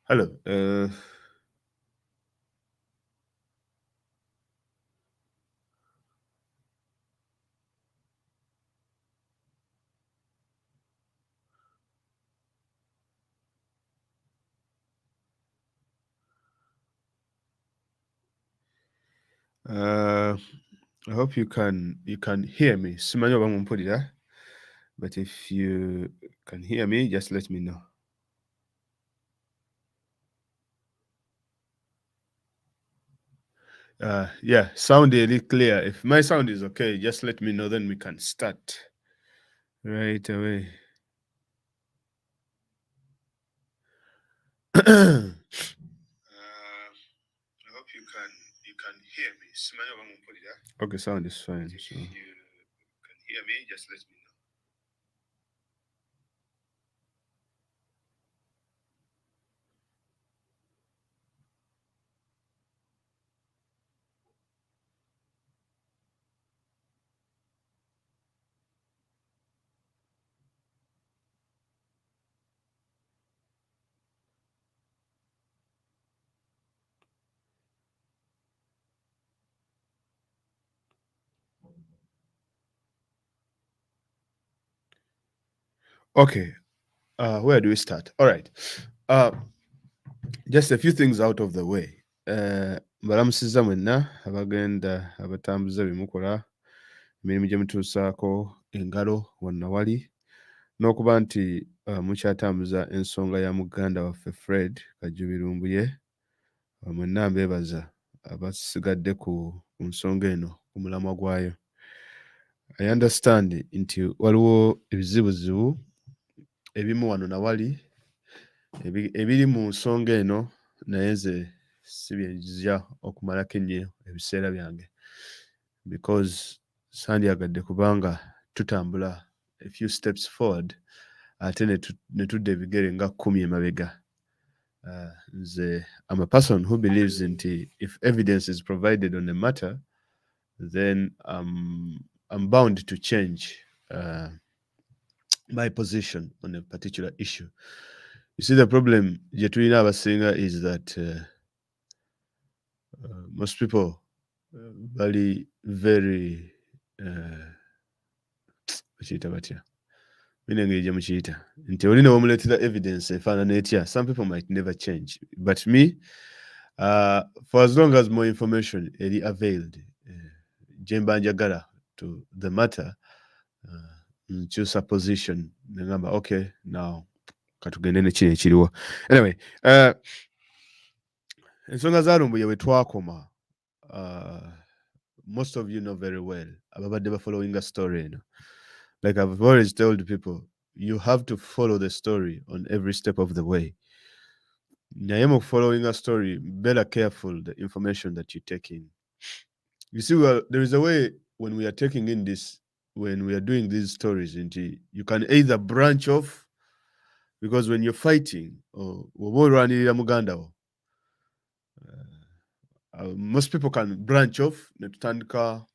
Hello. I hope you can hear me. Simanyi oba mumpulira, but if you can hear me, just let me know. Yeah, sound really clear. If my sound is okay, just let me know, then we can start right away. I hope you can hear me. Simanyi oba mumpulira. Okay, sound is fine. If you can hear me, just let me know. Okay. Where do we start? All right. Uh, just a few things out of the way. Balamusiza mwenna abagenda abatambuza bye mukola, emirimu gye mutuusaako engalo wonna wali, n'okuba nti mukyatambuza ensonga ya muganda waffe Fred Kajjubi Lumbuye. Mwenna mbeebaza abasigadde ku nsonga eno ku mulamwa gwayo. I understand nti waliwo ebizibuzibu ebimu wano na wali ebiri mu nsonga eno, naye nze si byenjija okumalako ennyo ebiseera byange, because sandyagadde kubanga tutambula a few steps forward ate ne tudda ebigere nga 10 emabega. Nze I'm a person who believes nti if evidence is provided on a matter, then I'm bound to change my position on a particular issue. You see, the problem gye tulina abasinga is that most people bali very bakiyita batya, bino engeri gye mukiyita nti oli ne bamuleetera evidence efaanana etya, some people might never change, but me, for as long as more information eri availed, gye mba njagala to the matter, nkyusa position nengamba okay, now katugende ne kino ekiriwo. Anyway, ensonga za Lumbuye bwe twakoma, most of you know very well, ababadde bafollowing a story eno. Like I've always told people, you have to follow the story on every step of the way. Naye mu following a story, better careful the information that you take in. You see, well, there is a way when we are taking in this, when we are doing these stories, you can either branch off, because when you're fighting, or most people can branch off, netutandika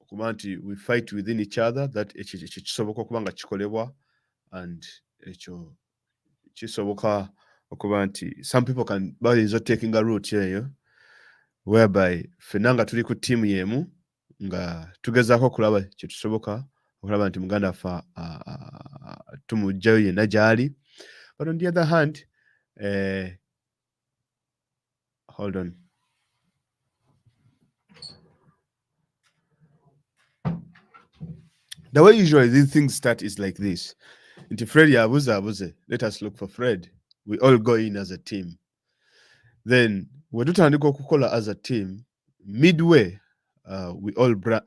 kuba nti we fight within each other, that ekyo kisoboka okuba nga kikolebwa, and ekyo kisoboka okuba nti some people can bayinza taking a route eyo whereby ffenna nga tuli ku ttiimu y'emu nga tugezaako okulaba kye tusoboka okulaba nti muganda waffe tumuggyayo yenna gy'ali. But on the other hand, hold on. The way usually these things start is like this. Nti Fred yabuze, let us look for Fred. We all go in as a team. Then we tutandika okukola as a team, midway,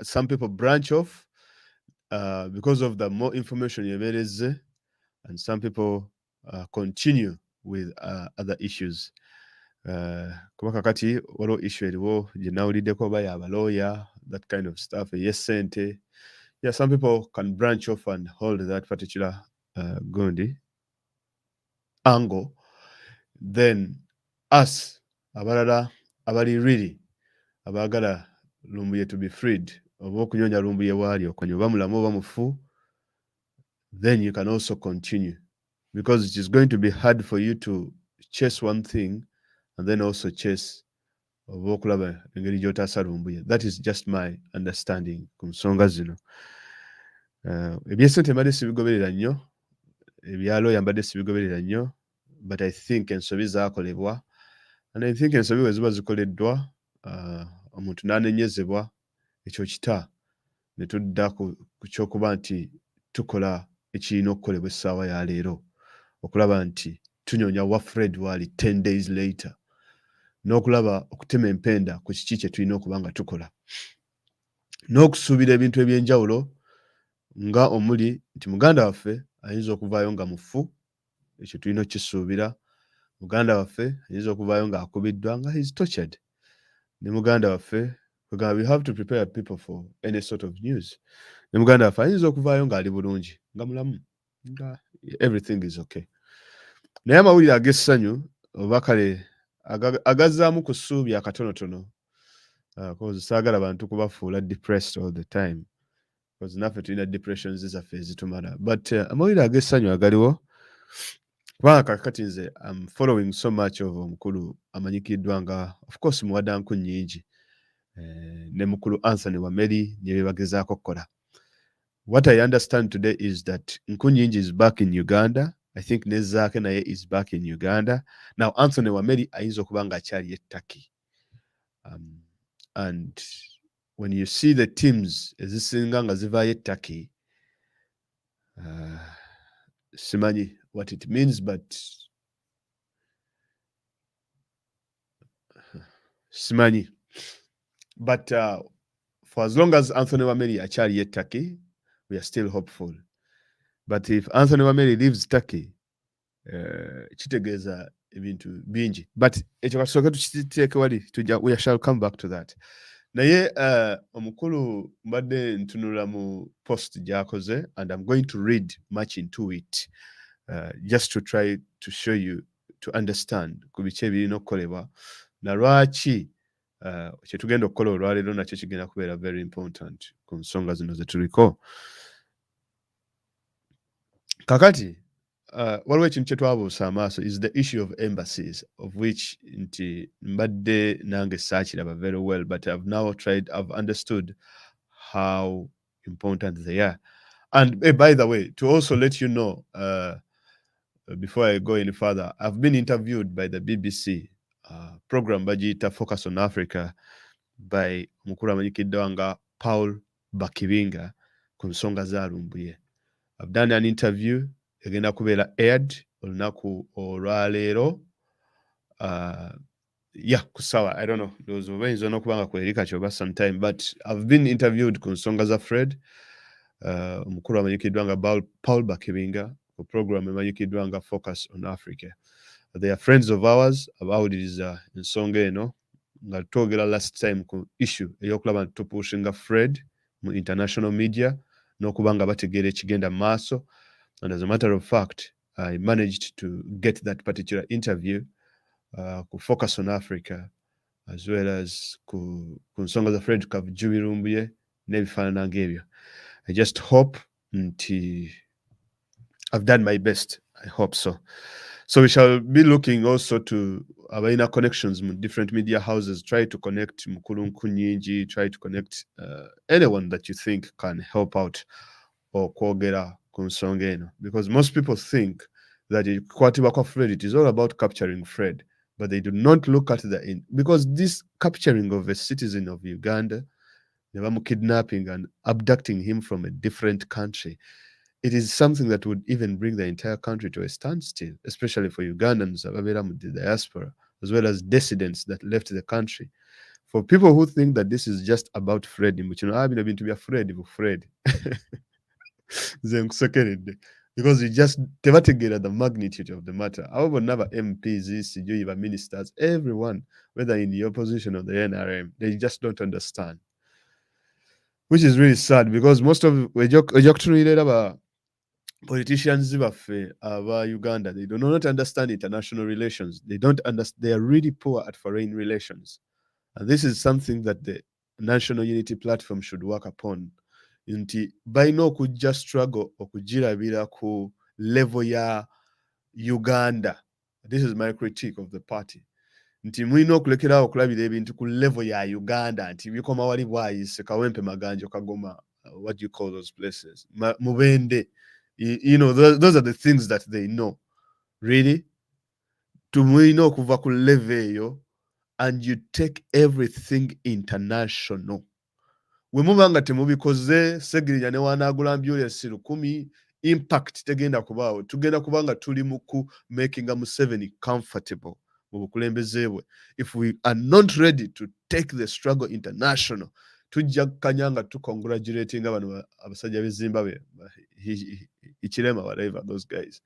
some people branch off because of the more information yemereze, and some people continue with other issues. Kuba kakati waliwo issue eriwo gye nawuliddeko oba yabalawyer, that kind of stuff, ey'essente. Yeah, some people can branch off and hold that particular gundi angle. Then us, abalala abali really abagala Lumbuye to be freed, oba okunyonya Lumbuye waali okwanyo oba mulamu oba mufu, then you can also continue because it is going to be hard for you to chase one thing and then also chase oba okulaba engeri gy'otaasa Lumbuye. That is just my understanding ku nsonga zino. Ebyesente mbadde sibigoberera nnyo, ebyalo yambadde sibigoberera nnyo, but I think ensobi zaakolebwa, and I think ensobi bwe ziba zikoleddwa, omuntu n'anenyezebwa, ekyo kita ne tudda ku kyokuba nti tukola ekirina okukolebwa essaawa ya leero, okulaba nti tunyoonya wa Fred waali 10 days later, n'okulaba okutema empenda ku kiki kye tulina okuba nga tukola, n'okusuubira ebintu eby'enjawulo nga omuli nti muganda waffe ayinza okuvaayo nga mufu, ekyo tulina okukisuubira. Muganda waffe ayinza okuvaayo ng'akubiddwa, nga he's tortured. Ne muganda waffe, we have to prepare people for any sort of news. Ne muganda waffe ayinza okuvaayo ng'ali bulungi, nga mulamu, nga everything is okay. Naye amawulire ag'essanyu oba kale agazzaamu ku ssuubi akatonotono, cause saagala bantu kubafuula depressed all the time, because naffe tulina depressions zaffe ezitumala, but amawulire ag'essanyu agaliwo, kubanga kakati nze I'm following so much of omukulu amanyikiddwa nga of course muwaddanku nnyingi, ne mukulu Anthony Wameli ne bye bagezaako okukola. What I understand today is that Nkunyinji is back in Uganda. I think Nezake naye is back in Uganda. Now Anthony Wameli ayinza okuba nga akyali e Turkey. And when you see the teams ezisinga nga zivaayo e Turkey, simanyi what it means, but simanyi. But for as long as Anthony Wameli akyali e Turkey, we are still hopeful. But if Anthony Wameli leaves Turkey, kitegeeza ebintu bingi. But ekyo kasooke tukiteeke wali, we shall come back to that. Naye omukulu mbadde ntunula mu post gy'akoze, and I'm going to read much into it, just to try to show you, to understand ku biki ebirina okukolebwa, na lwaki kye tugenda okukola olwaleero nakyo kigenda kubeera very important ku nsonga zino ze tuliko. Kakati waliwo ekintu kye twabuusa amaaso is the issue of embassies, of which nti mbadde nange saakiraba very well, but I've now tried, I've understood how important they are. And by the way, to also let you know, before I go any further, I've been interviewed by the BBC program bagiyita Focus on Africa by mukulu amanyikiddwa nga Paul Bakibinga ku nsonga za Lumbuye. I've done an interview, egenda kubeera aired olunaku olwaleero, ku ssaawa, I don't know, those bayinza n'okuba nga kwerika kyoba sometime, but I've been interviewed ku nsonga za Fred, omukulu amanyikiddwa nga Paul Bakibinga ku program emanyikiddwa nga Focus on Africa. They are friends of ours, abawuliriza ensonga eno nga twogera last time ku issue ey'okulaba nti tupushinga Fred mu international media n'okuba nga bategeera ekigenda mu maaso. And as a matter of fact, I managed to get that particular interview ku Focus on Africa, as well as ku nsonga za Fred Kavujubi Lumbuye n'ebifaanana ng'ebyo. I just hope nti I've done my best. I hope so. So we shall be looking also to our inner connections with different media houses, try to connect Mukulu Nkunyinji, try to connect anyone that you think can help out or kwogera ku nsonga eno. Because most people think that Fred, it is all about capturing Fred, but they do not look at the end. Because this capturing of a citizen of Uganda, kidnapping and abducting him from a different country, it is something that would even bring the entire country to a standstill, especially for Ugandans, the diaspora, as well as dissidents that left the country. For people who think that this is just about Fred, I've been to be afraid of Fred. Because you just tebategeera the magnitude of the matter. However, never MPs, ministers, everyone, whether in the opposition or the NRM, they just don't understand. Which is really sad, because most of politicians aba Uganda, they do not understand international relations. They don't understand. They are really poor at foreign relations, and this is something that the National Unity Platform should work upon. Nti balina okujja struggle okugirabira ku level ya Uganda. This is my critique of the party. Nti mulina okulekerawo okulabira ebintu ku level ya Uganda nti bikoma wali bwayise Kawempe Maganjo Kagoma, what do you call those places? Mubende. You know, those are the things that they know. Really? Tumulina okuva ku level eyo and you take everything international. We muba nga temubikoze Segirinya ne wanaagula ambulance 10 impact tegenda kubaawo. Tugenda kubanga tuli mu ku making Museveni comfortable mu bukulembeze bwe. If we are not ready to take the struggle international, tujja kanyanga tu congratulating abantu abasajja be Zimbabwe, Ichilema, whatever, those guys.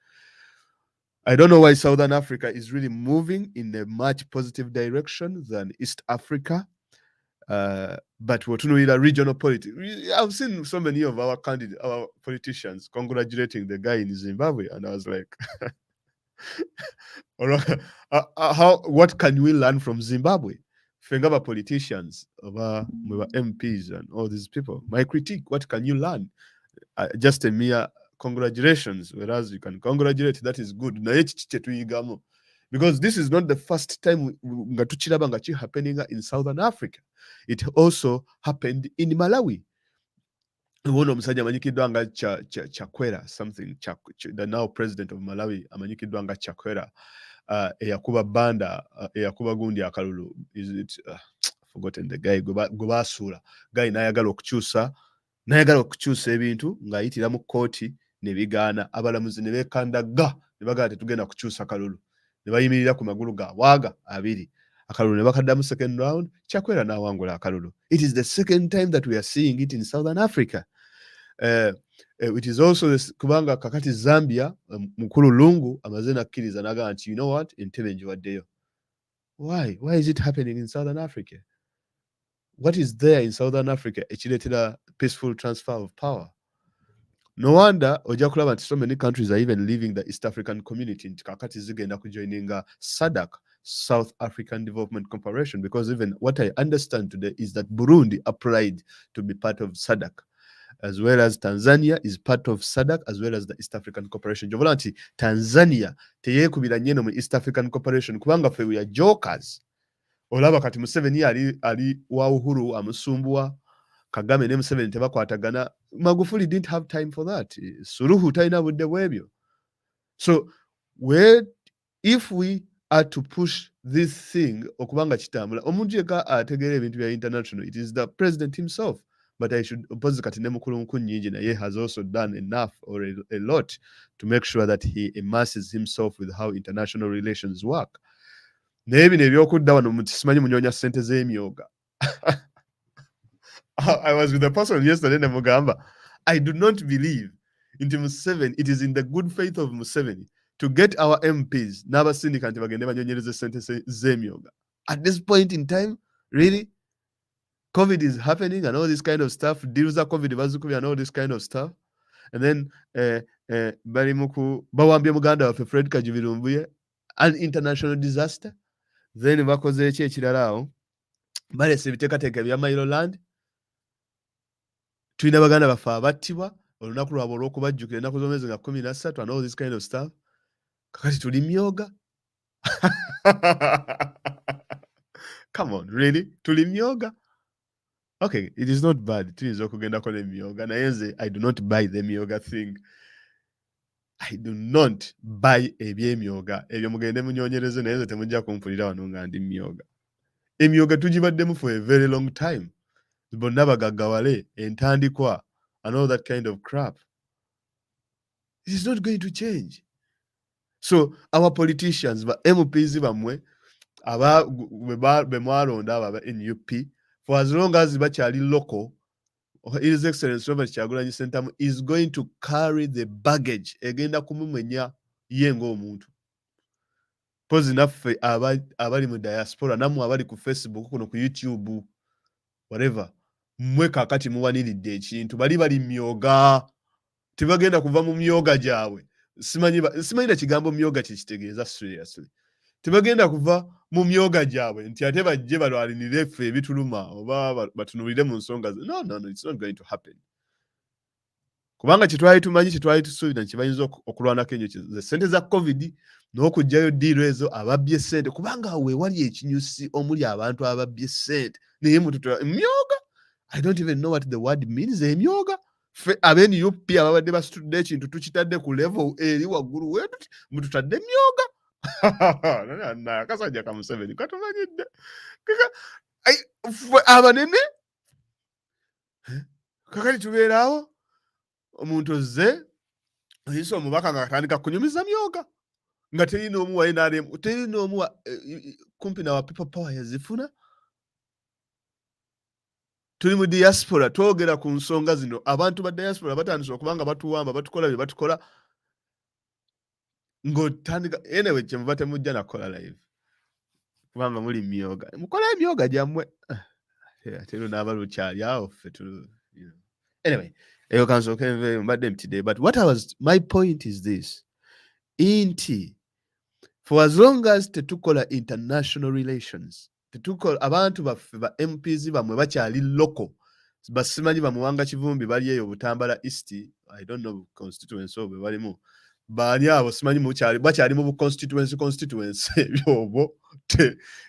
I don't know why Southern Africa is really moving in a much positive direction than East Africa. But we're doing a regional politics. I've seen so many of our politicians congratulating the guy in Zimbabwe, and I was like, what can we learn from Zimbabwe? Fengaba politicians, MPs, and all these people. My critique: what can you learn? Just a mere congratulations, whereas you can congratulate, that is good. Because this is not the first time ngatuchiraba happening in Southern Africa. It also happened in Malawi. Uwono omusajja amanyikiddwa nga Chakwera, something, the now president of Malawi, amanyikiddwa nga Chakwera, eyakuba banda, eyakuba gundi akalulu. Is it forgotten the guy gwe baasuula. Guy n'ayagala okukyusa ebintu ng'ayitira mu kkooti ne bigaana, abalamuzi ne beekandaga ne bagala tetugenda kukyusa kalulu. Ne bayimirira ku magulu gaabwe abiri. Akalulu ne bakaddamu second round, Chakwera n'awangula akalulu. It is the second time that we are seeing it in Southern Africa. It is also kubanga kakati Zambia, Mukulu Lungu amaze nakkiriza n'agamba nti, you know what, Entebbe njiwaddeyo. Why is it happening in Southern Africa? What is there in Southern Africa ekireetera peaceful transfer of power? No wonder ojja kulaba nti so many countries are even leaving the East African community nti kakati zigenda kujoininga SADC, South African Development Corporation, because even what I understand today is that Burundi applied to be part of SADC, as well as Tanzania is part of SADC, as well as the East African Corporation. Jovola nti Tanzania teyeekubira nnyo mu East African Corporation kubanga ffe we are jokers. Olaba kati Museveni ali wa Uhuru amusumbuwa, Kagame ne Museveni tebakwatagana. Magufuli didn't have time for that. Suluhu talina budde bwebyo. So if we are to push this thing okubanga kitambula, omuntu yekka ategeera ebintu bya international, it is the president himself. But I should oppose kati ne mukulu nkunyingi naye has also done enough or a lot to make sure that he immerses himself with how international relations work. Naye bino ebyokudda wano simanyi munyonya ssente z'emyoga. I was with a person yesterday ne mugamba, I do not believe into Museveni. It is in the good faith of Museveni to get our MPs n'abasindika nti bagende banyonyereze ssente z'emyoga. At this point in time, really? COVID is happening and all this kind of stuff. Deals are COVID bazukubya and all this kind of stuff. And then bali muku bawambye muganda waffe Fred Lumbuye, an international disaster. Then bakoze eki ekirala awo balese ebiteekateeka ebya Mailoland. Tulina baganda baffe abattibwa olunaku lwabwe olw'okubajjukira ennaku z'omwezi nga 13 and all this kind of stuff. Kakati tuli myoga. Come on, really? Tuli myoga? Okay, it is not bad. Tuyinza okugendako n'emyoga naye nze I do not buy the myoga thing. I do not buy ebyemyoga. Ebyo mugende munyonyereze naye nze temujja kumpulira wano nga ndi myoga. Emyoga tugibaddemu for a very long time. Bonna bagaggawale, entandikwa, and all that kind of crap. It is not going to change. So our politicians, MPs bamwe, be mwalonda aba NUP, for as long as bakyali local, His Excellency Robert Kyagulanyi Ssentamu is going to carry the baggage egenda kumumenya ye ng'omuntu. Pozi naffe abali mu diaspora, namwe abali ku Facebook, kuno ku YouTube, whatever, mmwe kaakati muwaniridde ekintu, bali myoga, tebagenda kuva mu myoga gyabwe. Simanyi kigambo myoga kitegeeza seriously. Tebagenda kuva mu myoga gyabwe nti ate bajje balwalinire ffe ebituluma oba batunulire mu nsonga. No, it's not going to happen. kubanga kyetwali tumanyi kyetwali tusuubira nti bayinza okulwanako ennyo ze ssente za covid n'okugyayo diiro ezo ababbye ssente, kubanga weewali ekinyusi omuli abantu ababbye ssente naye mututula myoga. I don't even know what the word means. Emyoga ffe ab'NUP ababadde basitudde ekintu tukitadde ku level eri waggulu wetuti mututadde myoga. Akasajja ka Museveni katumanyidde ffe abanene kakati tubeeraawo omuntu ozze oyise omubaka nga katandika kunyumiza myoga nga terina omu wa NRM, terina omu wa kumpi na wa people power yazifuna. Tuli mu diaspora twogera ku nsonga zino, abantu ba diaspora batandise okubanga batuwamba batukola bye batukola ng'otandika anyway kyemuva temujja nakola live kubanga muli myoga, mukola emyoga gyammwe ate eno n'aba lukyali awo ffe anyway eyo kansooka enveeyo mbadde mpitidde, but my point is this nti for as long as tetukola international relations, tetukola abantu baffe ba MPs bamwe bakyali local, basimanyi bamuwanga kivumbi bali eyo Butambala East, I don't know constituency obwe balimu baani abo simanyi bakyali mu constituency ebyobo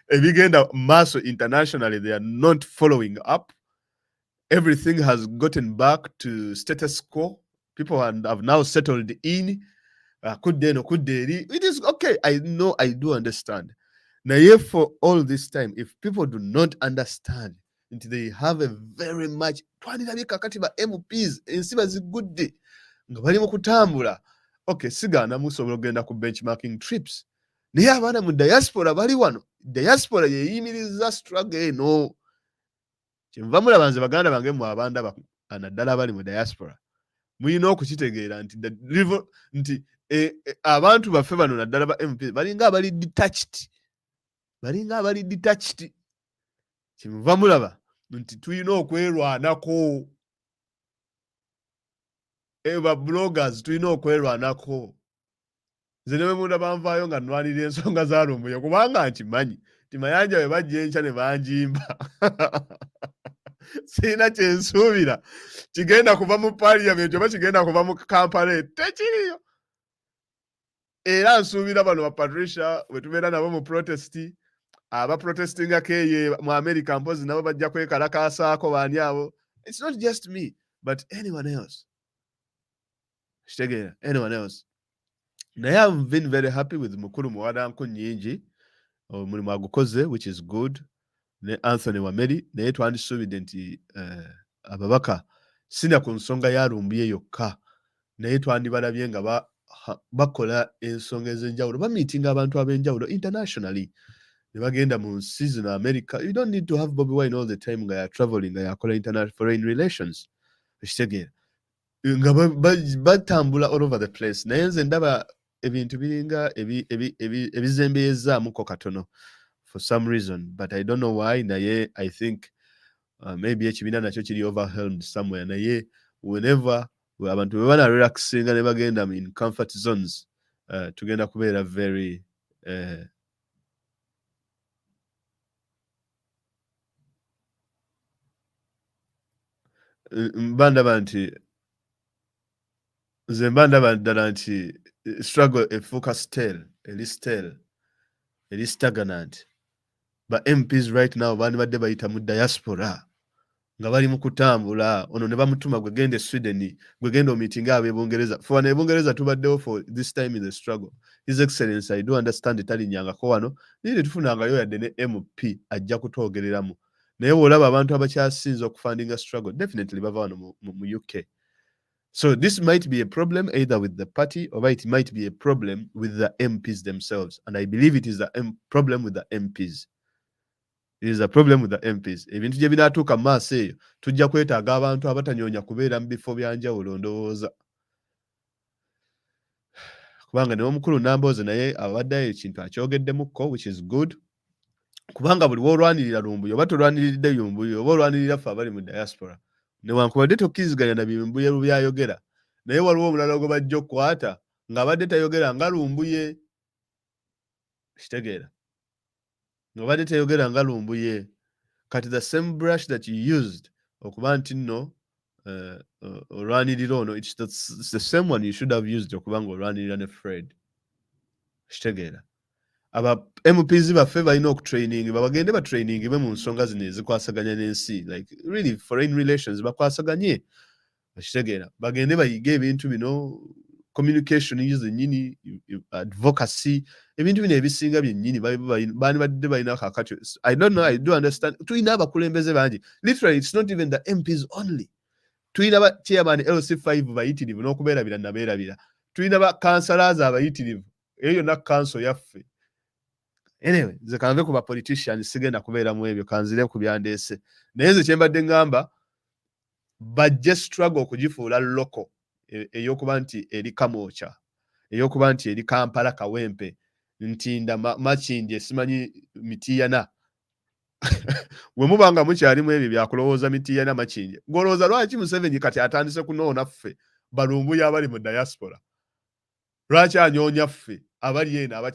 ebigenda maaso internationally, they are not following up. Everything has gotten back to status quo. People have now settled in. It is okay. I know, I do understand. Now, for all this time, if people do not understand, they have a very much MPs good day. Okay, sigana musobola ogenda ku benchmarking trips. Naye abaana mu diaspora bali wano. Diaspora yeyimiriza struggle eno. Kyenva mulaba nze baganda bange mu abanda naddala bali mu diaspora. Muyina okukitegeera nti abantu baffe bano naddala ba MP balinga abali detached. Kyenva mulaba nti tuyina okwerwanako. Eba bloggers tuyina okwerwanako. Nze ne bwe munda banvaayo nga nnwanira ensonga za Lumbuye kubanga nkimanyi ti mayanja bwe bajja enkya ne banjimba. Sirina kyensuubira kigenda kuva mu parliament oba kigenda kuva mu Kampala, tekiriyo. Era nsuubira bano ba Patricia bwe tubeera nabo mu protest, aba protestingako eyo mu America mpozi nabo bajja kwekalakaasaako baani abo. It's not just me but anyone else. Kitegeera, anyone else. Naye I've been very happy with mukulu muwadanku nnyingi omulimu agukoze, which is good. Ne Anthony Wameri naye twandisuubidde nti ababaka sina ku nsonga ya Lumbuye yokka, naye twandibalabye nga bakola ensonga ez'enjawulo, bamiitinga abantu ab'enjawulo internationally, ne bagenda mu nsi zino America. You don't need to have Bobby Wine all the time nga ya traveling nga yakola international foreign relations. Ekitegeera nga batambula all over the place. Naye nze ndaba ebintu biringa ebizembeyezaamuko katono for some reason, but I don't know why. Naye I think maybe ekibiina nakyo kiri overwhelmed somewhere. Naye whenever abantu bwe bana relaxinga ne bagenda in comfort zones, tugenda kubeera very mbandaba nti nze mbandaba ddala nti struggle efuuka eri stagnant. Ba MPs right now bandibadde bayita mu diaspora nga bali mu kutambula. Ono ne bamutuma gwe genda Sweden, gwe genda omiitinga ab'Ebungereza. Ffe wano Ebungereza tubaddewo for this time in the struggle. His Excellency, I do understand talinnyangako wano naye tetufunangayo yadde ne MP ajja kutwogereramu. Naye bw'olaba abantu abakyasinze okufundinga struggle, definitely bava wano mu UK. So this might be a problem either with the party or it might be a problem with the MPs themselves. And I believe it is a problem with the MPs. It is a problem with the MPs. Ebintu gye binaatuuka mu maaso eyo tujja kwetaaga abantu abatanyoonya kubeera mu bifo byanjawulo ndowooza. Kubanga ne omukulu Nambooze naye abaddeyo ekintu akyogeddemukko, which is good. Kubanga buli w'olwanirira Lumbuye oba tolwaniridde Lumbuye oba olwanirira ffe abali mu diaspora, newankubadde tokkiriziganya na Lumbuye byayogera, naye waliwo omulala gwe bajja okukwata ng'abadde tayogera nga Lumbuye. Kitegeera, ng'abadde tayogera nga Lumbuye. Kati the same brush that you used okuba nti nno olwanirira ono, it's the same one you should have used okubanga olwanirira ne Fred. Kitegeera. Aba MPs baffe balina okutraining babagende batraining be mu nsonga zino ezikwasaganya n'ensi, like really foreign relations bakwasaganye. Kitegeera. Bagende bayige ebintu bino, communication zennyini, advocacy, ebintu bino ebisinga byennyini baani badde balina kakati. I don't know, I do understand. Tulina abakulembeze bangi. Literally, it's not even the MPs only. Tulina ba chairman LC5 bayitirivu n'okubeerabira nabeerabira. Tulina ba councillors abayitirivu. Eyo yonna council yaffe. Anyway, nze kanve ku ba politicians sigenda kubeera mu ebyo, kanzire ku byandeese. Naye nze kye mbadde ngamba, bajje struggle okugifuula local, ey'okuba nti eri Kamwokya, ey'okuba nti eri Kampala Kawempe, Ntinda Makindye, simanyi Mitiyana. Bwe muba nga mukyalimu ebyo byakulowooza Mitiyana Makindye, ng'olowooza lwaki Museveni kati atandise kunoona ffe Balumbuye abali mu diaspora? Lwaki anyoonya ffe abali eno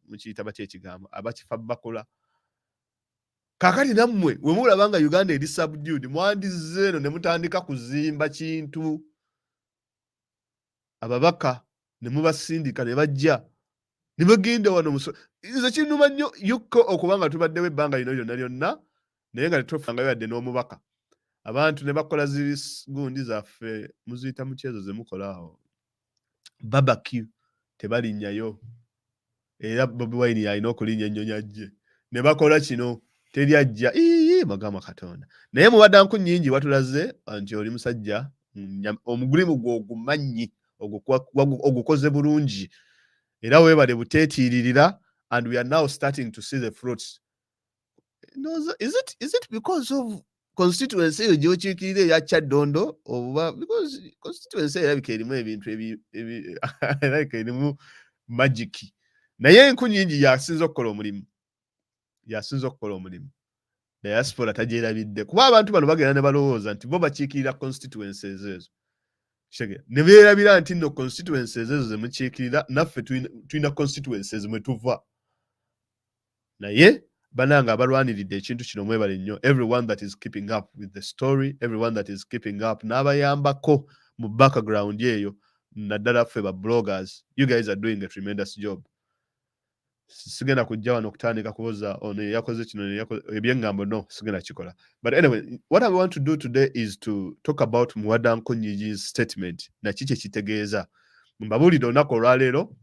mukiyita batya ekigambo, abakifa bakola? Kaakati nammwe bwe mulaba nga Uganda eri subdued, mwandizze eno ne mutandika kuzimba kintu, ababaka ne mubasindika ne bajja ne bagenda wano nze kinuma nnyo yuko okuba nga tubaddewo ebbanga lino lyonna lyonna, naye nga tetwefangayo yadde n'omubaka. Abantu ne bakola gundi zaffe, muziyita mu kyezo ze mukola awo, barbecue, tebalinnyayo. Era Bobi Wine yalina okulinnya ennyonyi ajje. Ne bakola kino, teri ajja. Magama Katonda. Naye mubadanku nnyingi watulaze nti oli musajja omugulimu gwo ogumanyi, ogukoze bulungi. Era weebale buteetiiririra, and we are now starting to see the fruits. Is it because of constituency eyo gy'okiikirira eya Kyaddondo, oba because constituency erabika erimu ebintu erabika erimu magiki? Naye enku nnyingi yasinza okukola omulimu. Diaspora tagyerabidde. Kuba abantu bano bagenda ne balowooza nti bo bakiikirira constituencies ezo. Ne beerabira nti nno constituencies ezo ze mukiikirira, naffe tulina constituencies mwe tuva. Naye bananga abalwaniridde ekintu kino mwebale nnyo. Everyone that is keeping up with the story, everyone that is keeping up n'abayambako mu background eyo, naddala ffe ba bloggers, you guys are doing a tremendous job. Sigenda kujja wano okutandika kubuuza ono yakoze kino ebyengambo, no, sigenda kikola. But anyway, what I want to do today is to talk about Muwada Nkonyigi's statement. Na kiki kitegeeza. Mbabuulidde olunaku olwaleero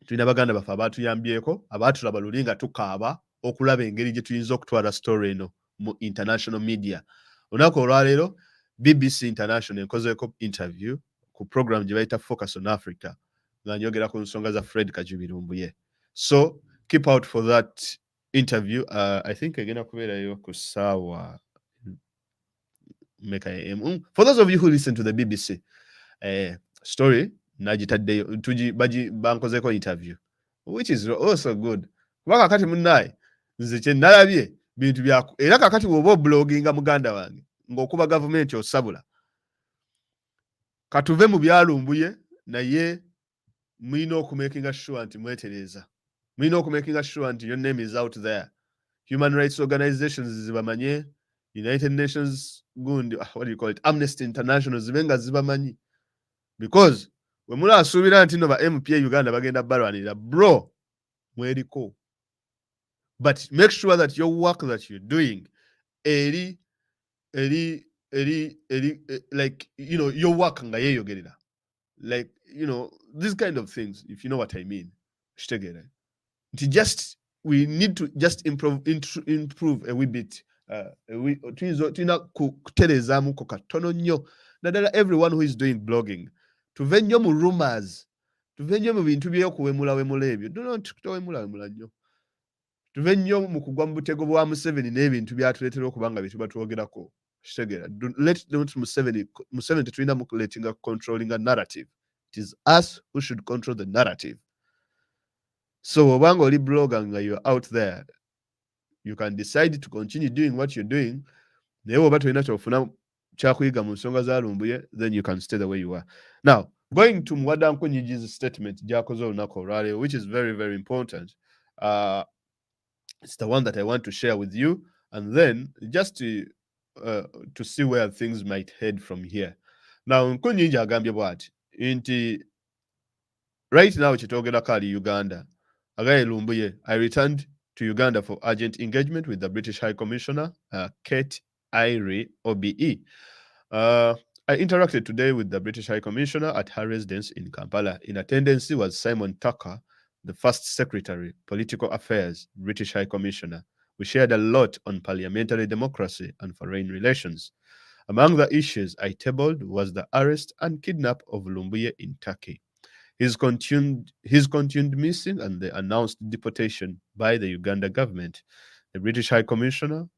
tulina baganda baffe abaatuyambyeko, abaatulaba luli nga tukaaba okulaba engeri gye tuyinza okutwala story eno mu international media. Olunaku olwaleero BBC International enkozeeko interview ku program gye bayita Focus on Africa nga njogera ku nsonga za Fred Lumbuye. So keep out for that interview. I think egenda kubeerayo ku ssaawa for those of you who listen to the BBC story, nagitaddeyo bankozeeko interview, which is also good. Kuba kakati munnaye nze kye nalabye bintu byaku, era kakati bw'oba obloginga muganda wange ng'okuba gavumenti osabula, katuve mu byalumbuye, naye mulina okumakinga sure nti mwetereeza. Mulina okumakinga sure nti your name is out there. Human rights organizations zibamanye, United Nations gundi, what do you call it, Amnesty International zibenga zibamanyi. Because we mula asuubira nti no ba MPA Uganda bagenda balwanirira, bro, mweriko. But make sure that your work that you're doing, like, you know, your work nga yeyogerera. Like, you know, these kind of things, if you know what I mean. We need to just improve a wee bit. Tulina kutereezaamu ko katono nnyo. Naddala everyone who is doing blogging. Tuve nnyo mu rumors. Tuve nnyo mu bintu by'okuwemulawemula ebyo. Don't towemulawemula nnyo. Tuve nnyo mu kugwa mu butego bwa Museveni n'ebintu byatuleetera okuba nga bye tuba twogerako. Let Museveni tetulina mu kuleetinga controlling a narrative. It is us who should control the narrative. So obanga oli blogger nga you're out there, you can decide to continue doing what you're doing. Naye oba tolina kyofuna kyakuyiga mu nsonga za Lumbuye, then you can stay the way you are. Now, going to Muwada Nkonyigi's statement gy'akoze olunaku olwaleero, which is very, very important. It's the one that I want to share with you. And then just to to see where things might head from here. Now, Nkunyingi agambye bw'ati nti right now kitogera kali Uganda. Agaye Lumbuye, I returned to Uganda for urgent engagement with the British High Commissioner, Kate Irie, OBE. I interacted today with the British High Commissioner at her residence in Kampala. In attendance was Simon Tucker, the First Secretary, Political Affairs, British High Commissioner. We shared a lot on parliamentary democracy and foreign relations. Among the issues I tabled was the arrest and kidnap of Lumbuye in Turkey, his continued missing, and the announced deportation by the Uganda government. The British High Commissioner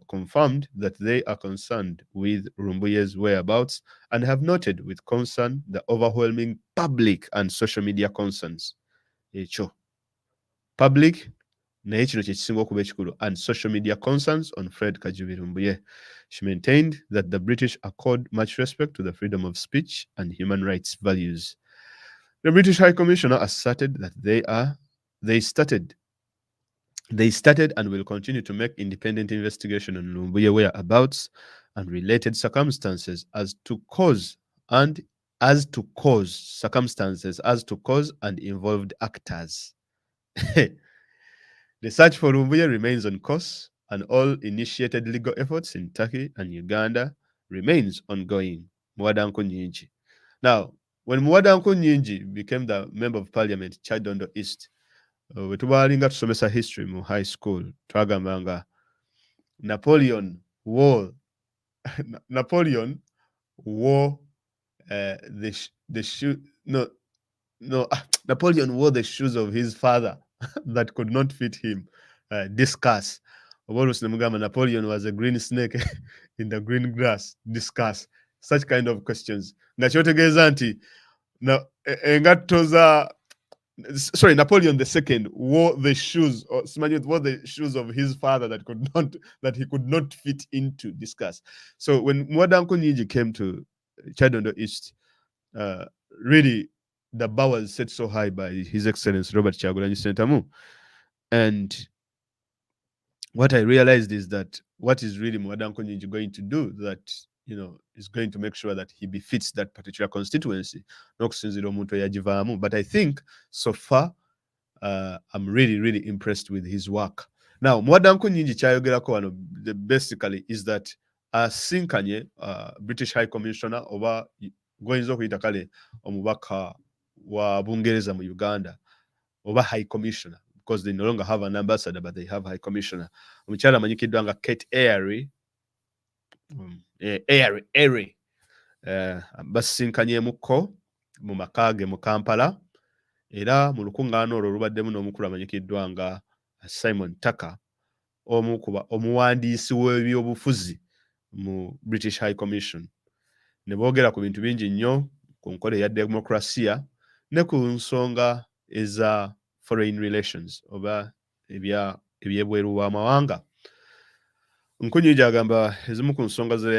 confirmed that they are concerned with Lumbuye's whereabouts and have noted with concern the overwhelming public and social media concerns. Ekyo public naye kino kyekisinga okuba ekikulu, and social media concerns on Fred Kajubi Lumbuye. She maintained that the British accord much respect to the freedom of speech and human rights values. The British High Commissioner asserted that they started and will continue to make independent investigation on Lumbuye whereabouts and related circumstances as to cause and involved actors. The search for Lumbuye remains on course, and all initiated legal efforts in Turkey and Uganda remains ongoing. Muwada Nkunyingi. Now, when Muwada Nkunyingi became the Member of Parliament, Chadondo East, we tubalinga tusomesa history mu high school, twagambanga Napoleon wore the shoe. Napoleon wore the shoes of his father that could not fit him. Discuss. Napoleon was a green snake in the green grass. Discuss. Such kind of questions. Napoleon II wore the shoes, wore the shoes of his father that he could not fit into. Discuss. So when Muwada Nkunyingi came to Chadondo East, really the bar was set so high by His Excellency Robert Kyagulanyi Ssentamu. And what I realized is that what is really Muwada Nkunyingi going to do that, is going to make sure that he befits that particular constituency. But I think so far, I'm really, really impressed with his work. Now, Muwada Nkunyingi kyayogerako basically is that asinkanye British High Commissioner oba goyinza okuyita kale omubaka wa Bungereza mu Uganda oba High Commissioner, because they no longer have an ambassador but they have High Commissioner. Omukyala amanyikiddwa nga Kate Airy basinkanyemukko mu makage mu Kampala, era mu lukungaana olwo lubaddemu n'omukulu amanyikiddwa nga Simon Tucker, omuwandiisi w'ebyobufuzi mu British High Commission. Ne boogera ku bintu bingi nnyo ku nkola eya demokrasiya ne ku nsonga eza foreign relations oba ebyebweru w'amawanga. Nkunyingi agamba ezimu ku nsonga gye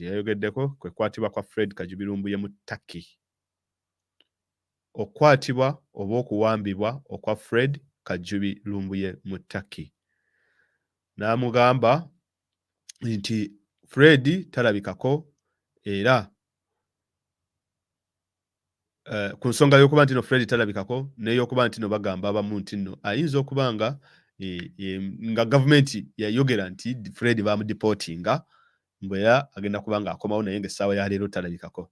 yayogeddeko kwe kwatibwa kwa Fred Kajubi Lumbuye mu Turkey. Okwatibwa oba okuwambibwa okwa Fred Kajubi Lumbuye mu Turkey. N'amugamba nti Fred talabikako, era ku nsonga y'okuba nti no Fred talabikako n'ey'okuba nti no bagamba abamu nti no ayinza okuba nga gavumenti yayogera nti Fred bamudipotinga mbwera agenda kuba nga akomawo naye ng'essaawa ya leero talabikako.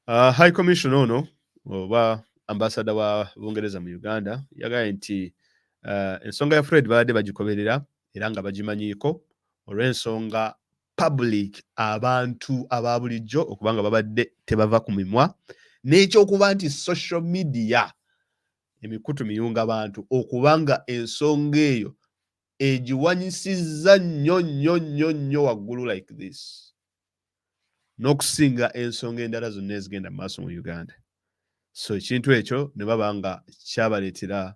High Commission ono oba ambassador wa Bungereza mu Uganda yagaye nti ensonga ya Fred baadde bagikoberera era nga bagimanyiiko olw'ensonga public, abantu aba bulijjo okuba nga babadde tebava ku mimwa, n'ekyokuba nti social media emikutu miyunga abantu okuba nga ensonga eyo egiwanyisizza nnyo waggulu like this, n'okusinga ensonga endala zonna ezigenda mu maaso mu Uganda. So ekintu ekyo ne baba nga kyabaleetera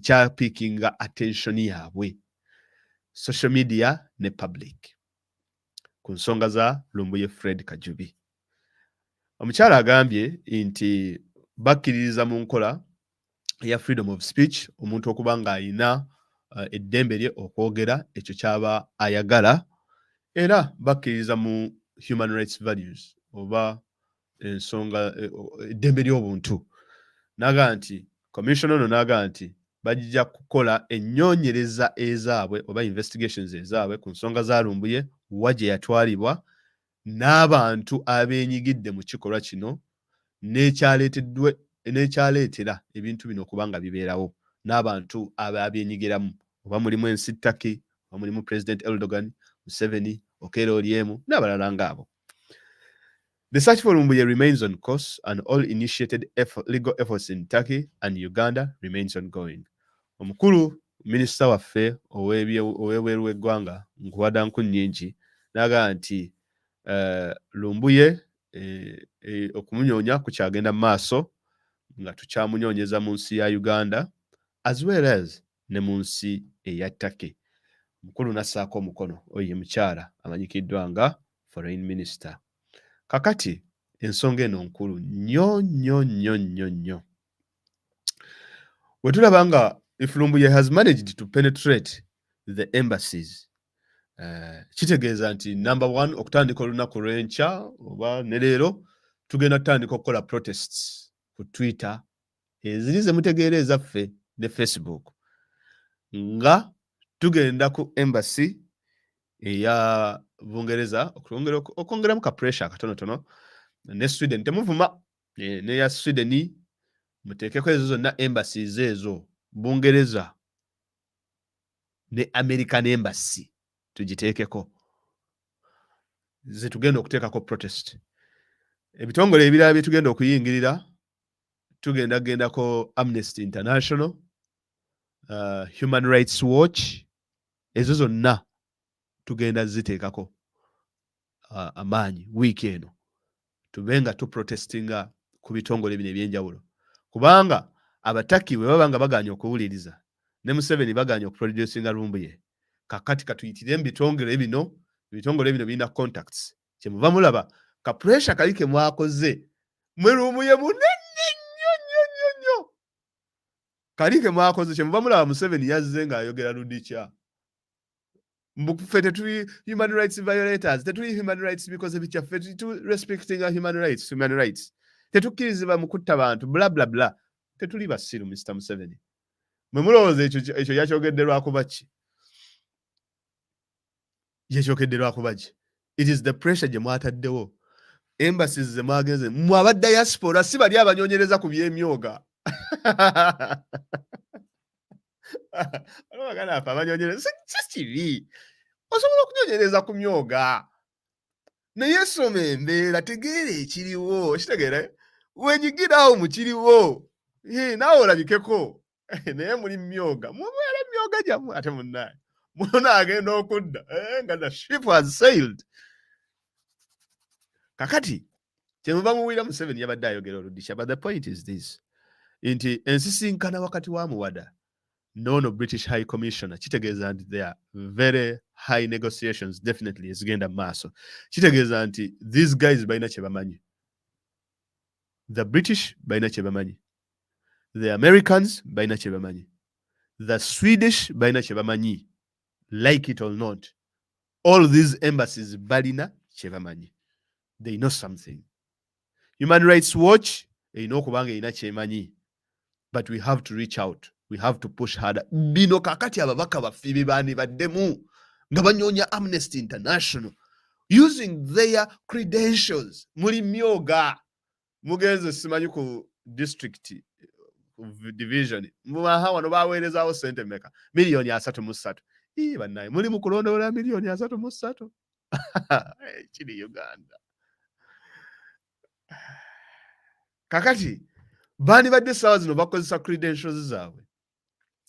kyapiikinga attention yaabwe, social media ne public, ku nsonga za Lumbuye Fred Kajubi. Omukyala agambye nti bakkiririza mu nkola ya freedom of speech, omuntu okuba nga ayina eddembe lye okwogera ekyo kyaba ayagala, era bakkiriza mu human rights values oba ensonga eddembe ly'obuntu. Naga nti commission ono naga nti bajja kukola ennyonyereza ezaabwe oba investigations ezaabwe ku nsonga za Lumbuye, wa gye yatwalibwa, n'abantu abeenyigidde mu kikolwa kino, n'ekyaleetera ebintu bino okubanga bibeerawo, n'abantu abeenyigiramu, oba mulimu ensi Turkey, oba mulimu President Erdogan, Museveni, Okello Oryem n'abalala ng'abo. The search for Lumbuye remains on course, and all initiated legal efforts in Turkey and Uganda remains ongoing. Omukulu minisita waffe ow'ebweru w'eggwanga Nkuwada Nkunnyingi n'agamba nti Lumbuye okumunyonya kukyagenda mu maaso nga tukyamunyonyeza mu nsi ya Uganda as well as ne mu nsi eya Turkey. Omukulu n'assaako omukono, oyo ye mukyala amanyikiddwa nga foreign minister. Kakati ensonga eno nkulu nnyo nnyo nnyo nnyo nnyo. We tulaba nga if Lumbuye has managed to penetrate the embassies, kitegeeza nti number one, okutandika olunaku lw'enkya oba ne leero tugenda tutandika okukola protests ku Twitter eziri ze mutegeera ezaffe ne Facebook, nga tugenda ku embassy eya Bungereza okwongeramu ka pressure katonotono, ne Sweden temuvuma, neya Sweden muteekeko ezo zonna embassies ezo, Bungereza ne American Embassy tugiteekeko, ze tugenda okuteekako protest. Ebitongole ebirala bye tugenda okuyingirira, tugenda kugendako Amnesty International, Human Rights Watch, ezo zonna tugenda ziteekako amaanyi wiiki eno, tube nga tuprotestinga ku bitongole bino ebyenjawulo, kubanga abataki bwe baba nga baganya okuwuliriza ne Museveni baganya okuproducinga Lumbuye, kakati katuyitire mu bitongole bino birina contacts, kyemuva mulaba ka pressure kali ke mwakoze mwe Lumbuye munene nnyo nnyo nnyo nnyo, kali ke mwakoze kyemuva mulaba Museveni yazze ng'ayogera ludikya. Ffe tetuli human rights violators, tetuli human rights because ebikyaffe respecting our human rights. Tetukkirizibwa mu kutta bantu bla bla bla. Tetuli basiru Mr. Museveni. Mwe mulowooza ekyo yakyogedderwako baki? Yakyogedderwako baki? It is the pressure gye mwataddewo. Embassies ze mwagenze, mwe aba diaspora si bali abanyonyereza ku by'emyoga. Abaganda afa abanyonyereza si kibi. Osobola okunyonyereza ku myoga. Naye soma embeera, tegeera ekiriwo. Kitegeera? Wenyigirawo mu kiriwo. Naawe olabikeko. Naye muli myoga. Mumwera myoga gyammwe ate munnaye. Muno agenda okudda. Nga the ship has sailed. Kakati, kyemuva muwulira Museveni yabadde ayogera oludikya. But the point is this. Nti ensisinkana wakati wa Muwada n'ono British High Commissioner, kitegeeza nti there are very high negotiations definitely ezigenda mu maaso. Kitegeeza nti these guys balina kye bamanyi. The British balina kye bamanyi. The Americans balina kye bamanyi. The Swedish balina kye bamanyi. Like it or not. All these embassies balina kye bamanyi. They know something. Human Rights Watch erina okubanga erina kyemanyi. But we have to reach out. We have to push harder. Bino kakati ababaka baffe bibani baddemu nga banyonya Amnesty International using their credentials. Muli myoga. Mugenze simanyi ku district division. Mubaha wano baweerezaawo ssente mmeka? Miliyoni 33. Bannaye muli mu kulondoola miliyoni 33. Kiri Uganda. Kakati bani badde sawa zino bakozesa credentials zaabwe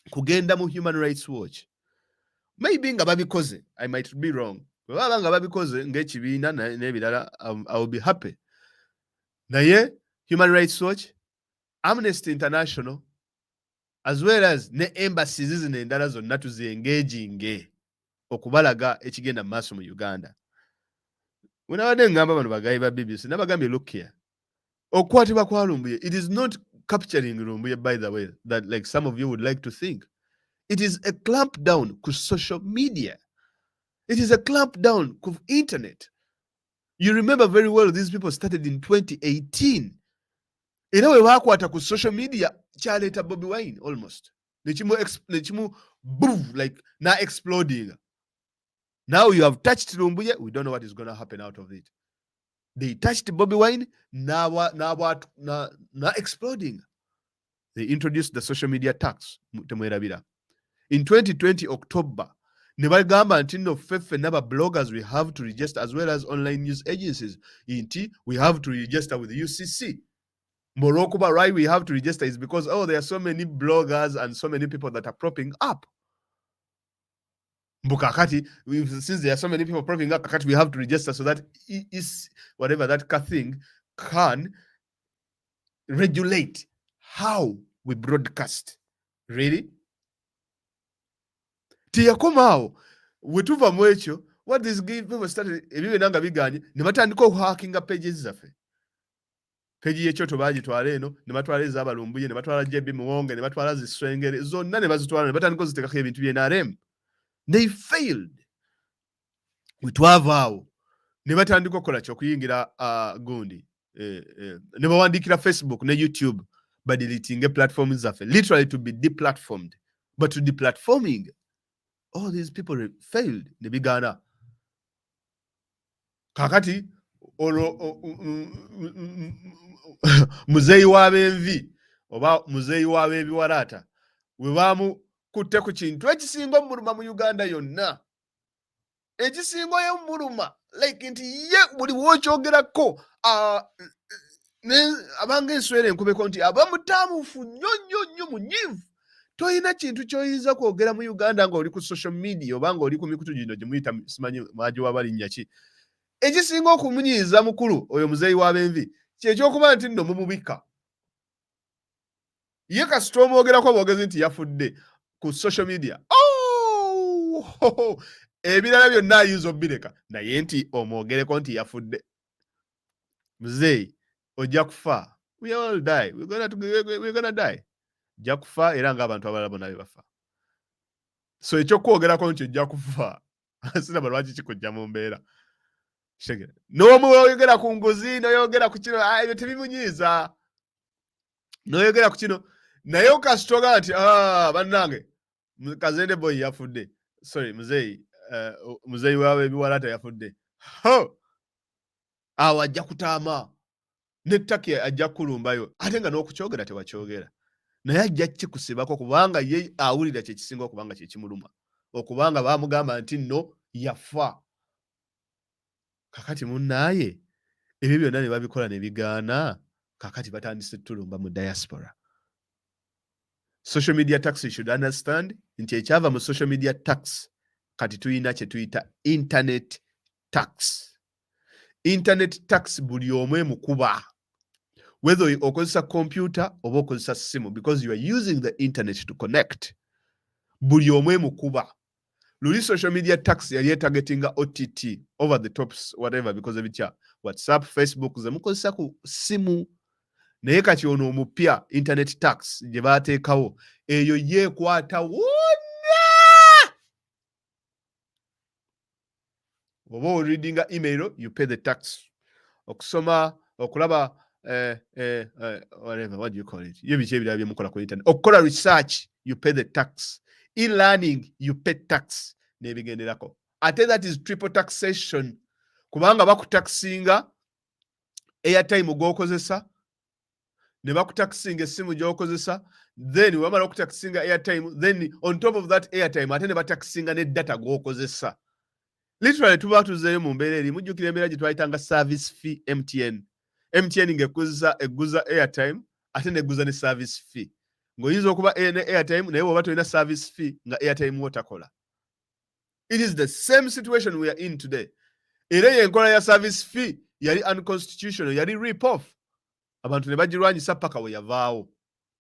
kugenda mu Human Rights Watch. Maybe nga babikoze, I might be wrong. Baba nga babikoze ng'ekibiina n'ebirala, I will be happy. Naye Human Rights Watch, Amnesty International, as well as ne embassies zino endala zonna tuziengaging okubalaga ekigenda mu maaso mu Uganda. Bwe nabadde ngamba bano bagayi ba BBC, nabagambye look here. Okwatibwa kwa Lumbuye, it is not capturing Lumbuye, by the way, that like some of you would like to think. It is a clampdown ku social media. It is a clampdown ku internet. You remember very well these people started in 2018. Era we bakwata ku social media kyaleeta Bobi Wine almost. Nechimu boom, like now exploding. Now you have touched Lumbuye, we don't know what is going to happen out of it. They touched Bobi Wine, now exploding. They introduced the social media tax. In 2020 October, ne bagamba nti no feffe n'aba bloggers we have to register as well as online news agencies. We have to register with UCC. Morocco, why we have to register is because there are so many bloggers and so many people that are propping up. Bukakati, since there are so many people propping up, we have to register so that is whatever that thing can regulate how we broadcast. Really? Tiyakomao, wetuva mwekyo, what these people started, ebibe nanga biganye, ne batandika hacking pages zaffe. Page y'ekyoto baagitwala eno, ne batwala ez'aba Lumbuye, ne batwala JB Muwonge, ne batwala ziswengere, zonna ne bazitwala, ne batandika ozitekako ebintu by'NRM. They failed. Wetwavaawo ne batandika okukola kyokuyingira gundi ne bawandiikira Facebook ne YouTube badeletinge platforms zaffe, literally to be deplatformed. But to deplatforming, all these people failed. Ne bigaana. Kakati muzeeyi w'abenvi oba muzeeyi w'abebiwalaata we baamukutte ku kintu ekisinga omuluma mu Uganda yonna. Ekisinga y'omuluma like nti ye buli w'okyogerako abanga enswera enkubeko nti abamutaamufu nnyo munyiivu. Toyina kintu ky'oyinza kwogera mu Uganda ng'oli ku social media oba ng'oli ku mikutu gino gye muyita simanyi maaji w'abalinnya ki. Ekisinga okumunyiiza mukulu oyo muzeeyi w'abenvi kyekyokuba nti nno mumubika. Ye kasita omwogerako boogezi nti yafudde ku social media. Ebirala byonna ayinza obbireka naye nti omwogereko nti yafudde. Muzeeyi ojja kufa. We all die. We're gonna die. Ojja kufa era ng'abantu abalala bonna be bafa. So ekyokwogerako nti ojja kufa sinaba lwaki kikujja mu mbeera. N'oyogera ku nguzi, n'oyogera ku kino, ebyo tebimunyiiza. N'oyogera ku kino, naye okasitoga nti bannange, Kazende boy yafudde. Sorry, muzeeyi w'abebiwalaata yafudde. Awo ajja kutaama. N'ettaki ajja kulumbayo. Ate nga n'okukyogera tewakyogera. Naye ajja kikusibako kubanga ye awulira kye kisinga okubanga kye kimuluma. Okubanga baamugamba nti nno yafa. Kakati munnaaye ebyo byonna ne babikola ne bigaana. Kakati batandise tulumba mu diaspora. Social media tax, you should understand nti ekyava mu social media tax kati tuyina kye tuyita internet tax. Internet tax buli omwe mukuba. Whether okozesa computer oba okozesa simu, because you are using the internet to connect. Buli omwe mukuba. Luli social media tax yali targetinga OTT, over the tops, whatever, because of it, WhatsApp, Facebook, ze mukozesa ku simu. Naye kati ono omupya internet tax gye baateekawo eyo yeekwata wonna. Oba readinga email, you pay the tax. Okusoma, okulaba whatever, what do you call it? Ye biki ebirala bye mukola ku internet. Okukola research, you pay the tax. E-learning, you pay tax. Nebigenderako. Ate that is triple taxation. Kubanga bakutaxinga airtime gw'okozesa, ne bakutaxinga essimu gy'okozesa, then wamala okutaxinga airtime, then on top of that airtime ate ne bataxinga ne data gw'okozesa. Literally tuba tuzeeyo mu mbeera eri, mujjukira embeera gye twayitanga service fee MTN. MTN ng'egguza airtime ate n'egguza ne service fee. Ng'oyinza okuba ne airtime naye bw'oba tolina service fee nga airtime wotakola. It is the same situation we are in today. Era y'enkola ya service fee yali unconstitutional, yali rip-off. Abantu ne bagirwanyisa paka we yavaawo.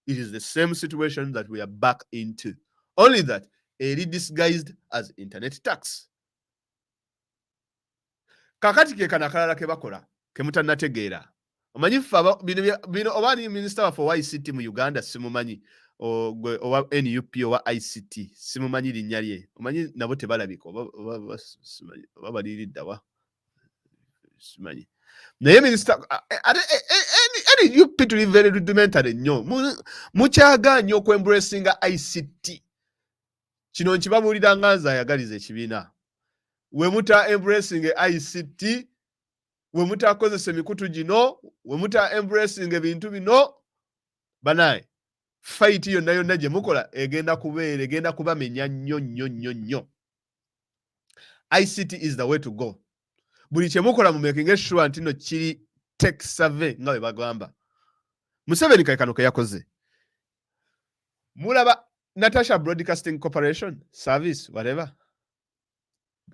It is the same situation that we are back into. Only that, eri disguised as internet tax. Kakati ke kana kalala ke bakola, ke mutannategeera. Omanyi ffe bino oba ni Minister for ICT mu Uganda simumanyi. owa NUP owa ICT simumanyi linnya lye omanyi nabo tebalabika oba baliriddawa simanyi naye minisita any UP tuli very rudimentary nnyo mukyaga nnyo okwembracinga ICT kino nkibabuuliranga nze ayagaliza ekibiina we muta embracing ICT we mutakozesa emikutu gino we muta embracing ebintu bino banaye fight yonna yonna gye mukola egenda kubamenya nnyo. ICT is the way to go. Buli kye mukola mu making sure nti no kiri tech survey nga bwe bagamba. Museveni kano ke yakoze. Mulaba Natasha Broadcasting Corporation service whatever.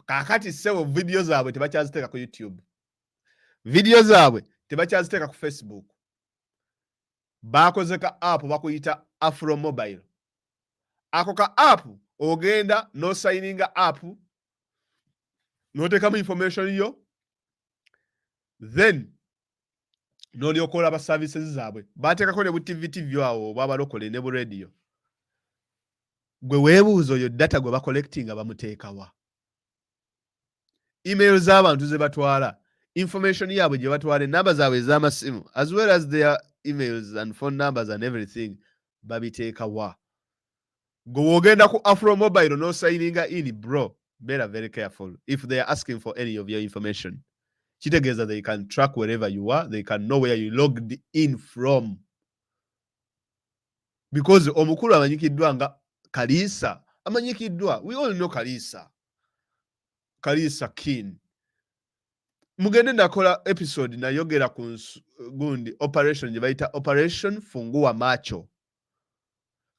Kakati sewo video zaabwe tebakyaziteeka ku YouTube. Video zaabwe tebakyaziteeka ku Facebook. Bakoze ka app bakuyita Afro Mobile. Ako ka app ogenda no signing app noteekamu information yo then n'olyokola aba services zaabwe bateekako ne bu TV awo bwabalokole ne bu radio. Gwe weebuuza oyo data gwe bacollectinga bamuteekawa. Email z'abantu ze batwala, information yaabwe gye batwala, namba zaabwe ez'amasimu as well as their emails and phone numbers and everything babiteekawa. Gwe wogenda ku Afro Mobile no signing in bro, better very careful if they are asking for any of your information. Kitegeeza they can track wherever you are, they can know where you logged in from. Because omukulu amanyikiddwa nga Kalisa, amanyikiddwa, we all know Kalisa. Kalisa King. Mugende nakola episode nayogera ku gundi operation gye bayita Operation Fungua Macho.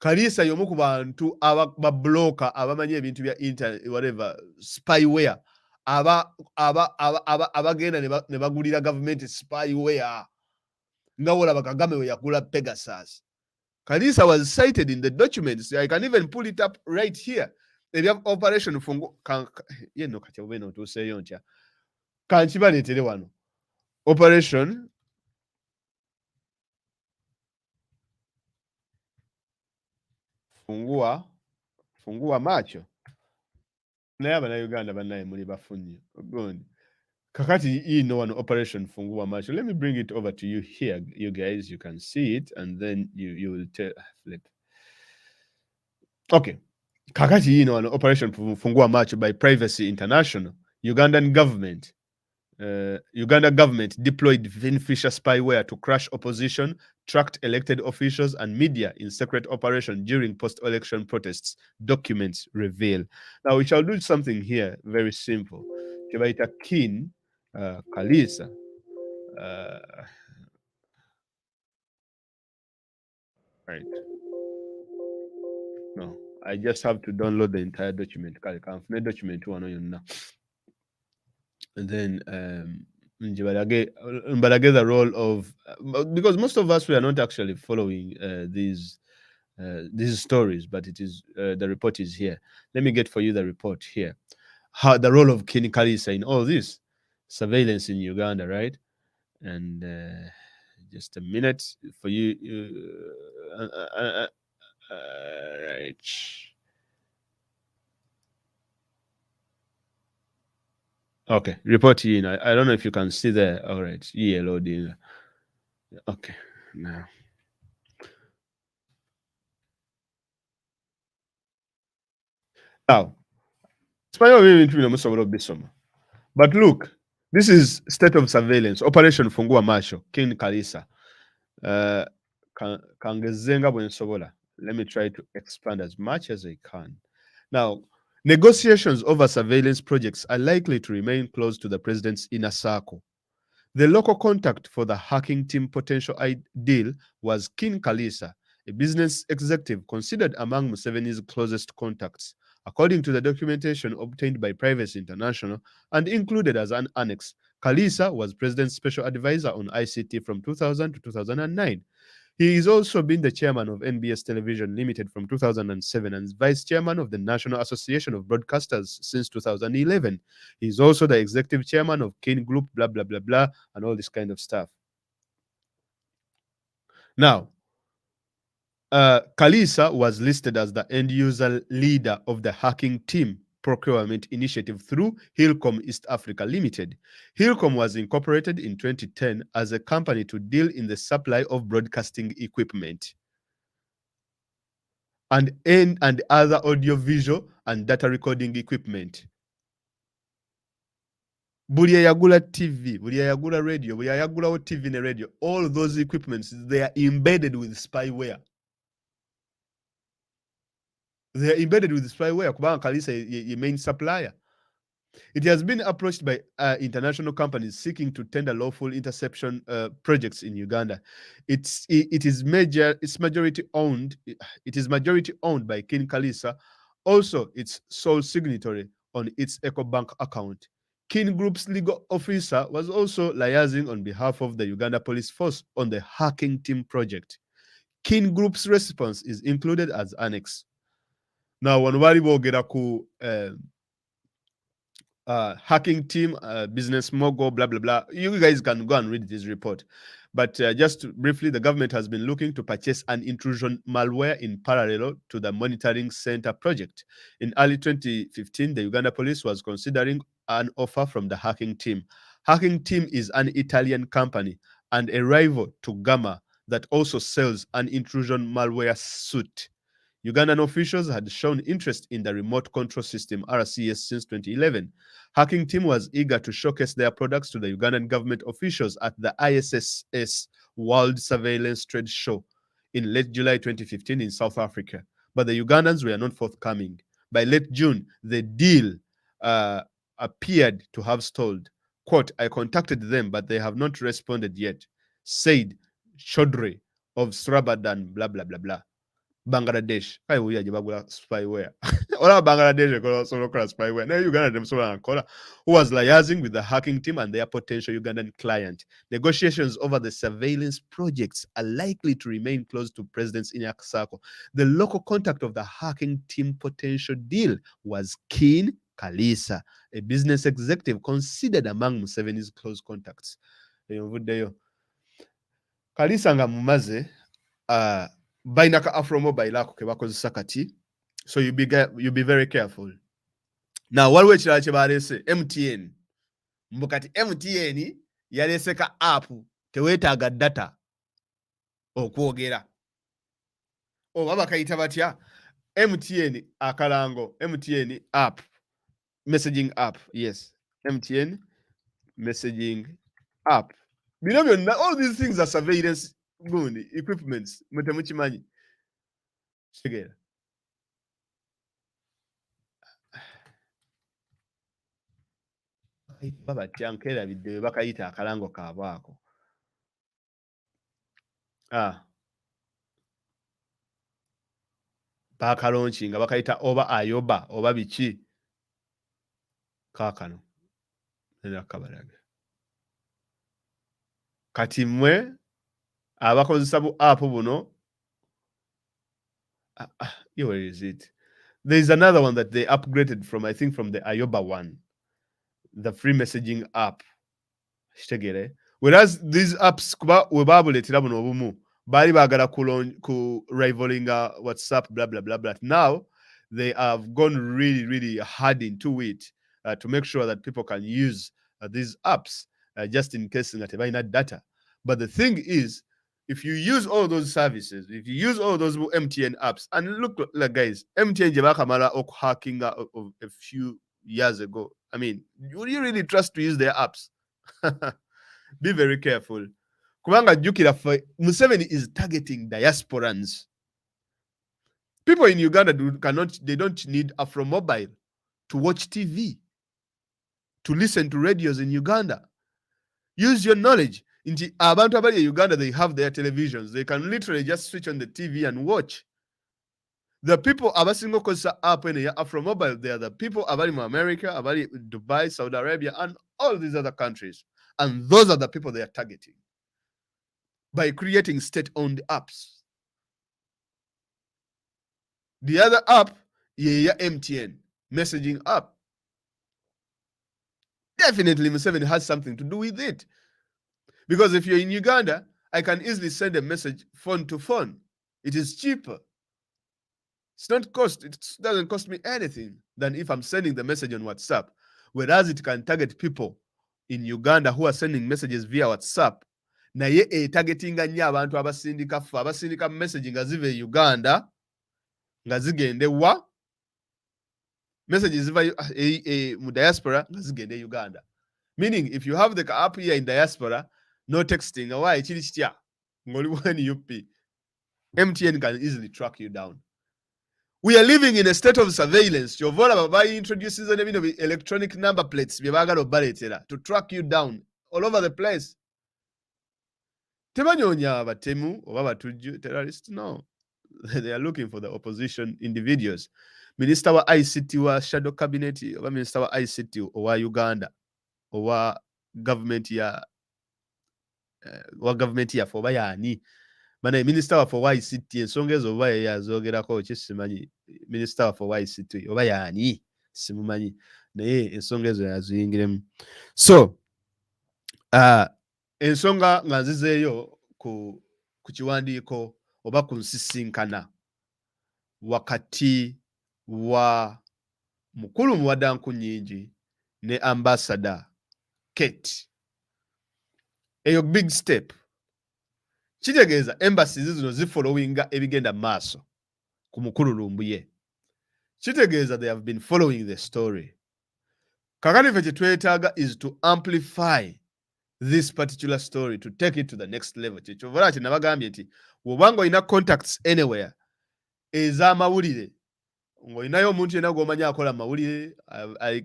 Kalisa y'omu ku bantu ababloka abamanyi ebintu bya internet whatever spyware abagenda ne bagulira government spyware nga wolaba Kagame we yagula Pegasus. Kalisa was cited in the documents. I can even pull it up right here. They have Operation Fungua kati obeno tuseeyo ntya kankibaleetere wano Operation Fungua Macho. Naye Abannayuganda bannaye muli bafunye ogondi kakati yino wano Operation Fungua Macho. Let me bring it over to you here, you guys. You can see it and then you will tell. Flip. Okay. Kakati yino wano Operation Fungua Macho by Privacy International. Uganda government deployed Finfisher spyware to crush opposition, tracked elected officials and media in secret operation during post-election protests, documents reveal. Now we shall do something here very simple. Kibaita Kin Kalisa. Right. No, I just have to download the entire document. Document one. And then Mbalage the role of because most of us we are not actually following these stories, but it is the report is here. Let me get for you the report here. How the role of Ken Kalisa in all this surveillance in Uganda, right? And just a minute for you. Right. Okay, report in. I don't know if you can see there. All right, loading. Okay, now. But look, this is state of surveillance, Operation Fungua Macho, King Kalisa. Let me try to expand as much as I can. Now, negotiations over surveillance projects are likely to remain close to the president's inner circle. The local contact for the hacking team potential deal was King Kalisa, a business executive considered among Museveni's closest contacts, according to the documentation obtained by Privacy International and included as an annex. Kalisa was president's special advisor on ICT from 2000 to 2009. He has also been the chairman of NBS Television Limited from 2007 and vice chairman of the National Association of Broadcasters since 2011. He is also the executive chairman of Kin Group, blah, blah, blah, blah, and all this kind of stuff. Now, Kalisa was listed as the end user leader of the hacking team procurement initiative through Hillcom East Africa Limited. Hillcom was incorporated in 2010 as a company to deal in the supply of broadcasting equipment and other audiovisual and data recording equipment. Buli eyagula TV, buli eyagula radio, buli eyagulawo TV ne radio, all those equipments, they are embedded with spyware. They are embedded with spyware. Kubanga Kalisa ye main supplier. It has been approached by international companies seeking to tender lawful interception projects in Uganda. It's majority owned. It is majority owned by King Kalisa. Also, its sole signatory on its EcoBank account. Kin Group's legal officer was also liaising on behalf of the Uganda Police Force on the hacking team project. Kin Group's response is included as annex. Now, when we bogera ku hacking team, business mogul, blah, blah, blah. You guys can go and read this report. But just briefly, the government has been looking to purchase an intrusion malware in parallel to the monitoring center project. In early 2015, the Uganda police was considering an offer from the hacking team. Hacking team is an Italian company and a rival to Gamma that also sells an intrusion malware suite. Ugandan officials had shown interest in the remote control system RCS since 2011. Hacking team was eager to showcase their products to the Ugandan government officials at the ISSS World Surveillance Trade Show in late July 2015 in South Africa. But the Ugandans were not forthcoming. By late June, the deal appeared to have stalled. Quote, I contacted them, but they have not responded yet, said Chaudhry of Srabadan, blah, blah, blah, blah. Bangladesh kale wuya gye bagula spyware olaba Bangladesh ekola kola spyware naye Uganda temusobola nkola, who was liaising with the hacking team and their potential Ugandan client. Negotiations over the surveillance projects are likely to remain close to President's inner circle. The local contact of the hacking team potential deal was Kin Kalisa, a business executive considered among Museveni's close contacts. Kalisa nga mumaze baina ka afro mobile ako ke bakozesa kati, so you be very careful. Now waliwo ekirala kye baleese MTN, mbukati MTN yaleese ka app teweetaaga data okwogera oba bakayita batya, MTN akalango, MTN app, messaging app, yes, MTN messaging app. Bino byonna, all these things are surveillance gundi equipments mutemukimanyi kitegeera. Babatya nkerabidde bwe bakayita akalango kaabwe ako. Bakalonki nga bakayita oba ayoba oba biki kaakano era kabalage. Kati mmwe abakozesa bu app buno, where is it? There is another one that they upgraded from, I think from the Ayoba one, the free messaging app. Whereas these apps kuba webabuletera buno obumu bali bagala ku rivaling WhatsApp, blah blah blah blah. Now they have gone really hard into it to make sure that people can use these apps just in case that they need data. But the thing is, if you use all those services, if you use all those MTN apps, and look, like guys, MTN Jabaka ok hacking of a few years ago. I mean, would you really trust to use their apps? Be very careful. Kubanga jukira Museveni is targeting diasporans. People in Uganda they don't need Afro Mobile to watch TV, to listen to radios in Uganda. Use your knowledge. In abantu abali Uganda, they have their televisions. They can literally just switch on the TV and watch. The people abasingo kosa app in Afro Mobile, they are the people abali mu America, abali Dubai, Saudi Arabia, and all these other countries. And those are the people they are targeting by creating state-owned apps. The other app, MTN messaging app. Definitely Museveni has something to do with it. Because if you're in Uganda, I can easily send a message phone to phone. It is cheaper. It doesn't cost me anything than if I'm sending the message on WhatsApp. Whereas it can target people in Uganda who are sending messages via WhatsApp. Naye targetinga nnyo abantu abasindika message nga ziva e Uganda nga zigende wa messages ziva mu diaspora nga zigende e Uganda. Meaning if you have the app here in diaspora, no texting, why ekiri kitya ng'oli wa UP, MTN can easily track you down. We are living in a state of surveillance. Chovola baba introduces electronic number plates to track you down all over the place. Tebanyonya abatemu oba batujju terrorists, no. They are looking for the opposition individuals. Minister wa ICT wa shadow cabinet oba minister wa ICT owa Uganda owa government ya for oba yani. Mana minister wa for ICT ensonga ezo oba yazogerako kisimanyi. Minister for ICT oba yani simumanyi naye ensonga ezo yaziyingiremu. So ensonga nga nzizeeyo ku kiwandiiko oba ku nsisinkana wakati wa mukulu muwadanku nnyingi ne ambassador Kate. Eyo big step. Kitegeeza embassies zino zifollowinga ebigenda maaso ku mukulu Lumbuye. Kitegeeza they have been following the story. Kakati fe kyetwetaaga is to amplify this particular story, to take it to the next level. Kyekyovola kinabagambye nti wobanga olina contacts anywhere ez'amawulire, ng'olinayo omuntu yenna gw'omanyi akola mawulire,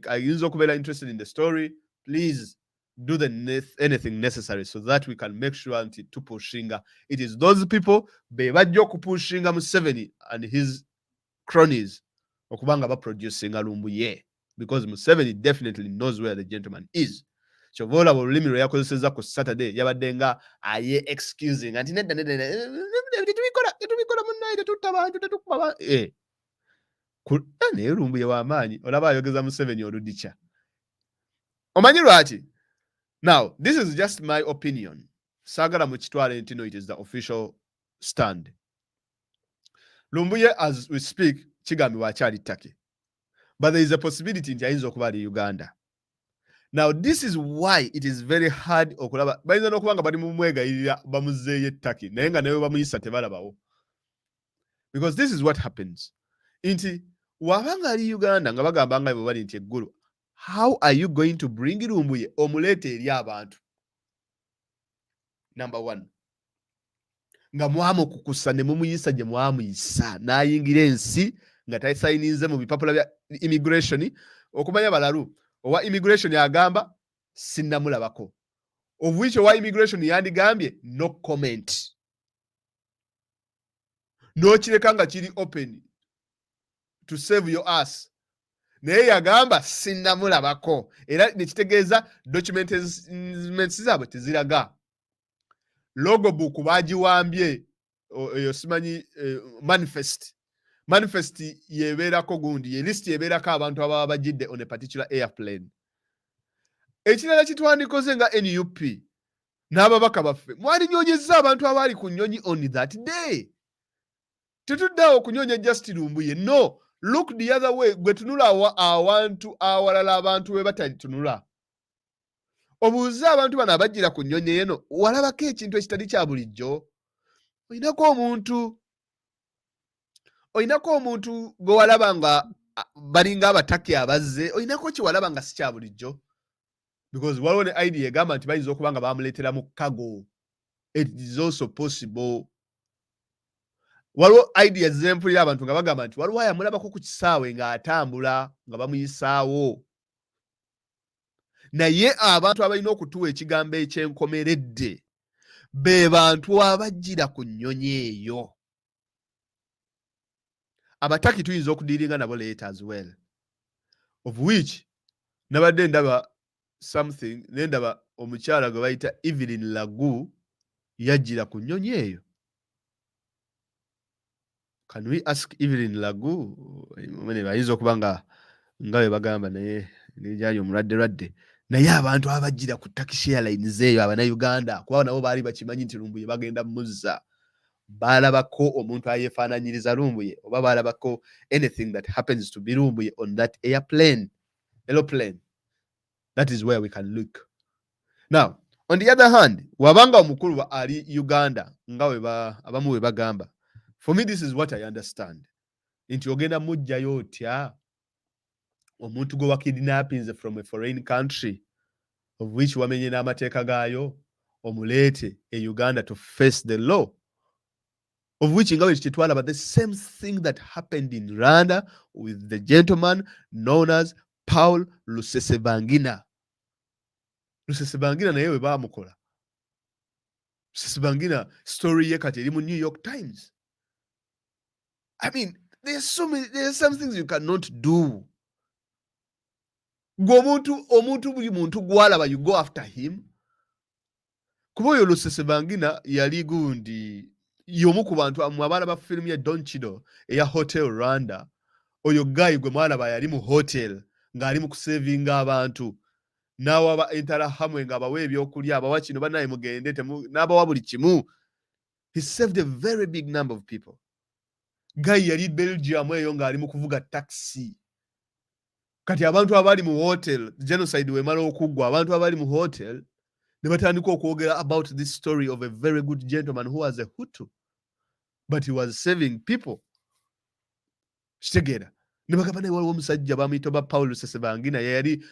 ayinza okubeera interested in the story, please do anything necessary so that we can make sure nti tupushinga. It is those people be bajja okupushinga Museveni and his cronies okubanga baproducinga Lumbuye, because Museveni definitely knows where the gentleman is. Chovola olulimi lwe yakozesezza ku Saturday yabadde nga aye excusing anti nedda tetubikola munnaye tetutta bantu tetukuba bantu naye Lumbuye w'amaanyi olaba ayogeza Museveni oludikya. Omanyi lwaki? Now, this is just my opinion. Sagala mukitwale nti no, it is the official stand. Lumbuye, as we speak, kigambibwa akyali ttake. But there is a possibility nti ayinza okuba ali Uganda. Now, this is why it is very hard okulaba. Bayinza n'okuba nga bali mu mwegayirira bamuzeeyo ettake naye nga nawe bamuyisa tebalabawo. Because this is what happens. Nti wabanga ali Uganda nga bagamba nga bwe bali nti eggulu, how are you going to bring Lumbuye omuleete eri abantu? Number one. Nga mwamukukusa ne mumuyisa gye mwamuyisa n'ayingira ensi nga tasayinize mu bipapula bya immigration okumanya balalu owa immigration agamba sinnamulabako. Of which owa immigration yandigambye no comment. No kireka nga kiri open to save your ass. Naye yagamba sinnamulabako. Era nekitegeeza documents zaabwe teziraga. Logo book bagiwambye eyo simanyi manifest. Manifest yebeerako gundi, ye list yebeerako abantu ababa bagidde on a particular airplane. Ekirala kitwandikoze nga NUP n'ababaka baffe mwalinyonyezza abantu abaali ku nnyonyi on that day. Tetuddawo kunyonya just Lumbuye. No, look the other way. Gwe tunula awantu awalala abantu we batalitunula. Obuuza abantu bano abajjira ku nnyonyi eno walabako ekintu ekitali kya bulijjo. Oinako omuntu gwe walaba nga balinga abatake abazze, oinako ki walaba nga si kya bulijjo? Because waliwo ne idea egamba nti bayinza okuba nga bamuleetera mu kago. It is also possible. Waliwo ideas z'empulira abantu nga bagamba nti waliwo ayamulabako ku kisaawe ng'atambula nga bamuyisaawo. Naye abantu abalina okutuwa ekigambo ekyenkomeredde be bantu abajjira ku nnyonyi eyo. Abataki tuyinza okudiiringa nabo later as well. Of which nabadde ndaba something nendaba omukyala gwe bayita Evelyn Lagu yajjira ku nnyonyi eyo. Can we ask Evelyn Lagu? Bayinza okuba nga we bagamba naye nejali omulwadde naye abantu abajjira ku Turkish Airlines eyo Abannayuganda kuba nabo baali bakimanyi nti Lumbuye bagenda muzza balabako omuntu ayefaananyiriza Lumbuye oba balabako anything that happens to be Lumbuye on that aeroplane. That is where we can look. Now, on the other hand, wabanga omukulu ali Uganda nga abamu we bagamba. For me, this is what I understand. Nti ogenda mujjayo otya omuntu gwe wakidnappings from a foreign country of which wamenye n'amateeka gaayo omuleete e Uganda to face the law, of which nga bwe kitwala, but the same thing that happened in Rwanda with the gentleman known as Paul Rusesabagina. Rusesabagina naye we baamukola. Rusesabagina story ye kati eri mu New York Times. I mean, there's some things you cannot do. Omuntu buli muntu gwalaba, you go after him. Kuba oyo Rusesabagina yali gundi y'omu ku bantu abaana ba firimu ya Don Chido eya Hotel Rwanda. Oyo guy gwe mwalaba yali mu hotel ng'ali mu kusevinga abantu. N'awaba Interahamwe ng'abawa ebyokulya, abawa kino bannaye mugende n'abawa buli kimu. He saved a very big number of people. Guy yali Belgium eyo ng'ali mu kuvuga taxi. Kati abantu abali mu hotel, genocide wemala okuggwa, abantu abali mu hotel ne batandika okwogera about this story of a very good gentleman who was a Hutu, but he was saving people. Kitegeera. Ne bagamba ne waliwo omusajja bamuyita ba Paul Rusesabagina yali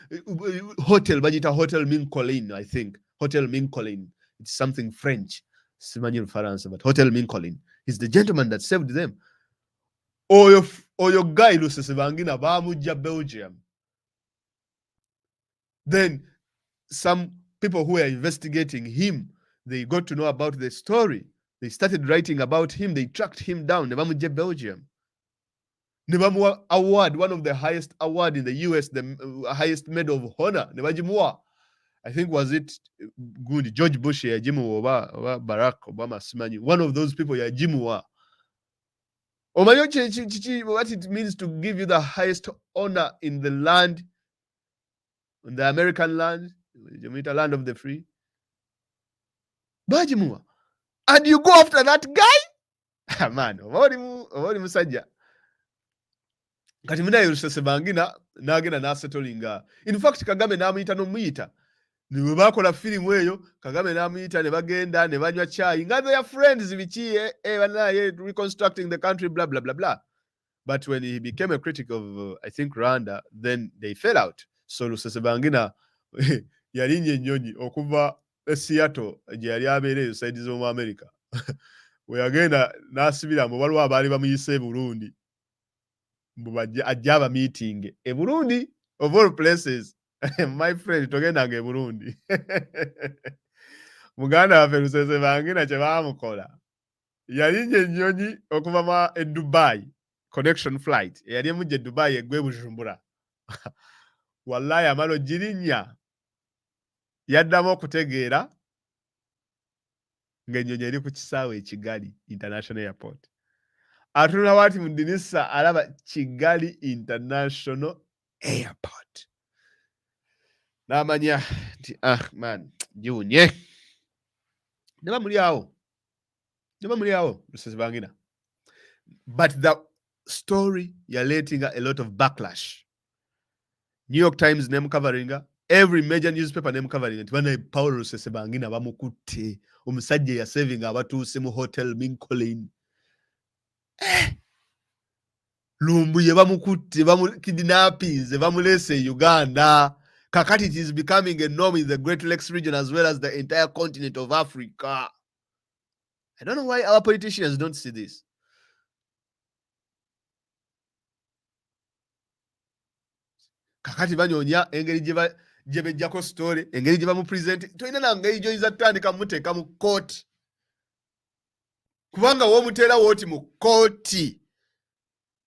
hotel bagita Hotel Mincolin, I think. Hotel Mincolin. It's something French. Simanyi Lufaransa, but Hotel Mincolin. He's the gentleman that saved them. Oyo guy Rusesabagina bamujja Belgium. Then some people who were investigating him, they got to know about the story. They started writing about him. They tracked him down. Ne bamujja Belgium. Ne bamuwa award, one of the highest award in the US, the highest medal of honor. Ne bagimuwa. I think was it good George Bush yagimuwa oba Barack Obama simanyi. One of those people yagimuwa. Omanyi what it means to give you the highest honor in the land, in the American land, the land of the free. Bagimuwa. And you go after that guy? Man, obali musajja. Kati munaye Rusesabagina n'agenda n'asetolinga. In fact, Kagame n'amuyita n'omuyita. Ne bwe baakola firimu eyo, Kagame n'amuyita ne bagenda ne banywa chai. Nga they are friends biki banaye reconstructing the country, blah, blah, blah, blah. But when he became a critic of, I think, Rwanda, then they fell out. So Rusesabagina yalinnya ennyonyi okuva Seattle gye yali abeera side z'omu America. We yagenda n'asibira mu waliwo abaali bamuyise e Burundi. Ajja aba meeting e Burundi of all places. My friend togendanga e Burundi. Muganda waffe Rusesabagina kye baamukola. Yalinnya ennyonyi okuva e Dubai connection flight. Yali emujja e Dubai eggwe Bujumbura. Wallahi amalo girinnya. Yaddamu okutegeera ng'ennyonyi eri ku kisaawe e Kigali International Airport. Atunula wati mu ddirisa alaba Kigali International Airport. N'amanya nti man giwunye. Ne bamuli awo Rusesabagina. But the story letting a lot of backlash. New York Times name covering, every major newspaper name covering it. When Paul Rusesabagina bamukutte omusajja ya saving abatuuse mu Hotel Mincolin. Lumbuye bamukutte kidnappings bamulese Uganda. Kakati it is becoming a norm in the Great Lakes region as well as the entire continent of Africa. I don't know why our politicians don't see this. Kakati banyonya engeri gye bejjako story, engeri gye bamupresent. Toyina na ngeri gy'oyinza tutandika muteeka mu kooti. Kubanga w'omuteera wooti mu kooti.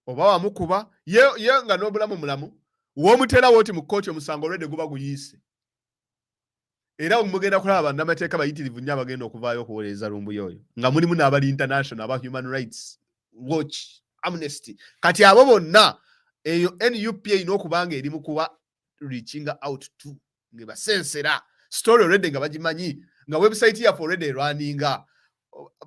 Oba wamukuba, ye nga n'obulamu mulamu. W'omuteera wooti mu kooti omusango olwedde guba guyiise. Era mugenda kulaba bannamateeka bayitirivu nnyo abagenda okuvaayo okuwolereza Lumbuye oyo. Nga mulimu n'abali international, aba Human Rights Watch, Amnesty. Kati abo bonna eyo NUPA ino okubanga eri mu kuba reaching out to nge basensera story already nga bagimanyi nga website yaffe already runninga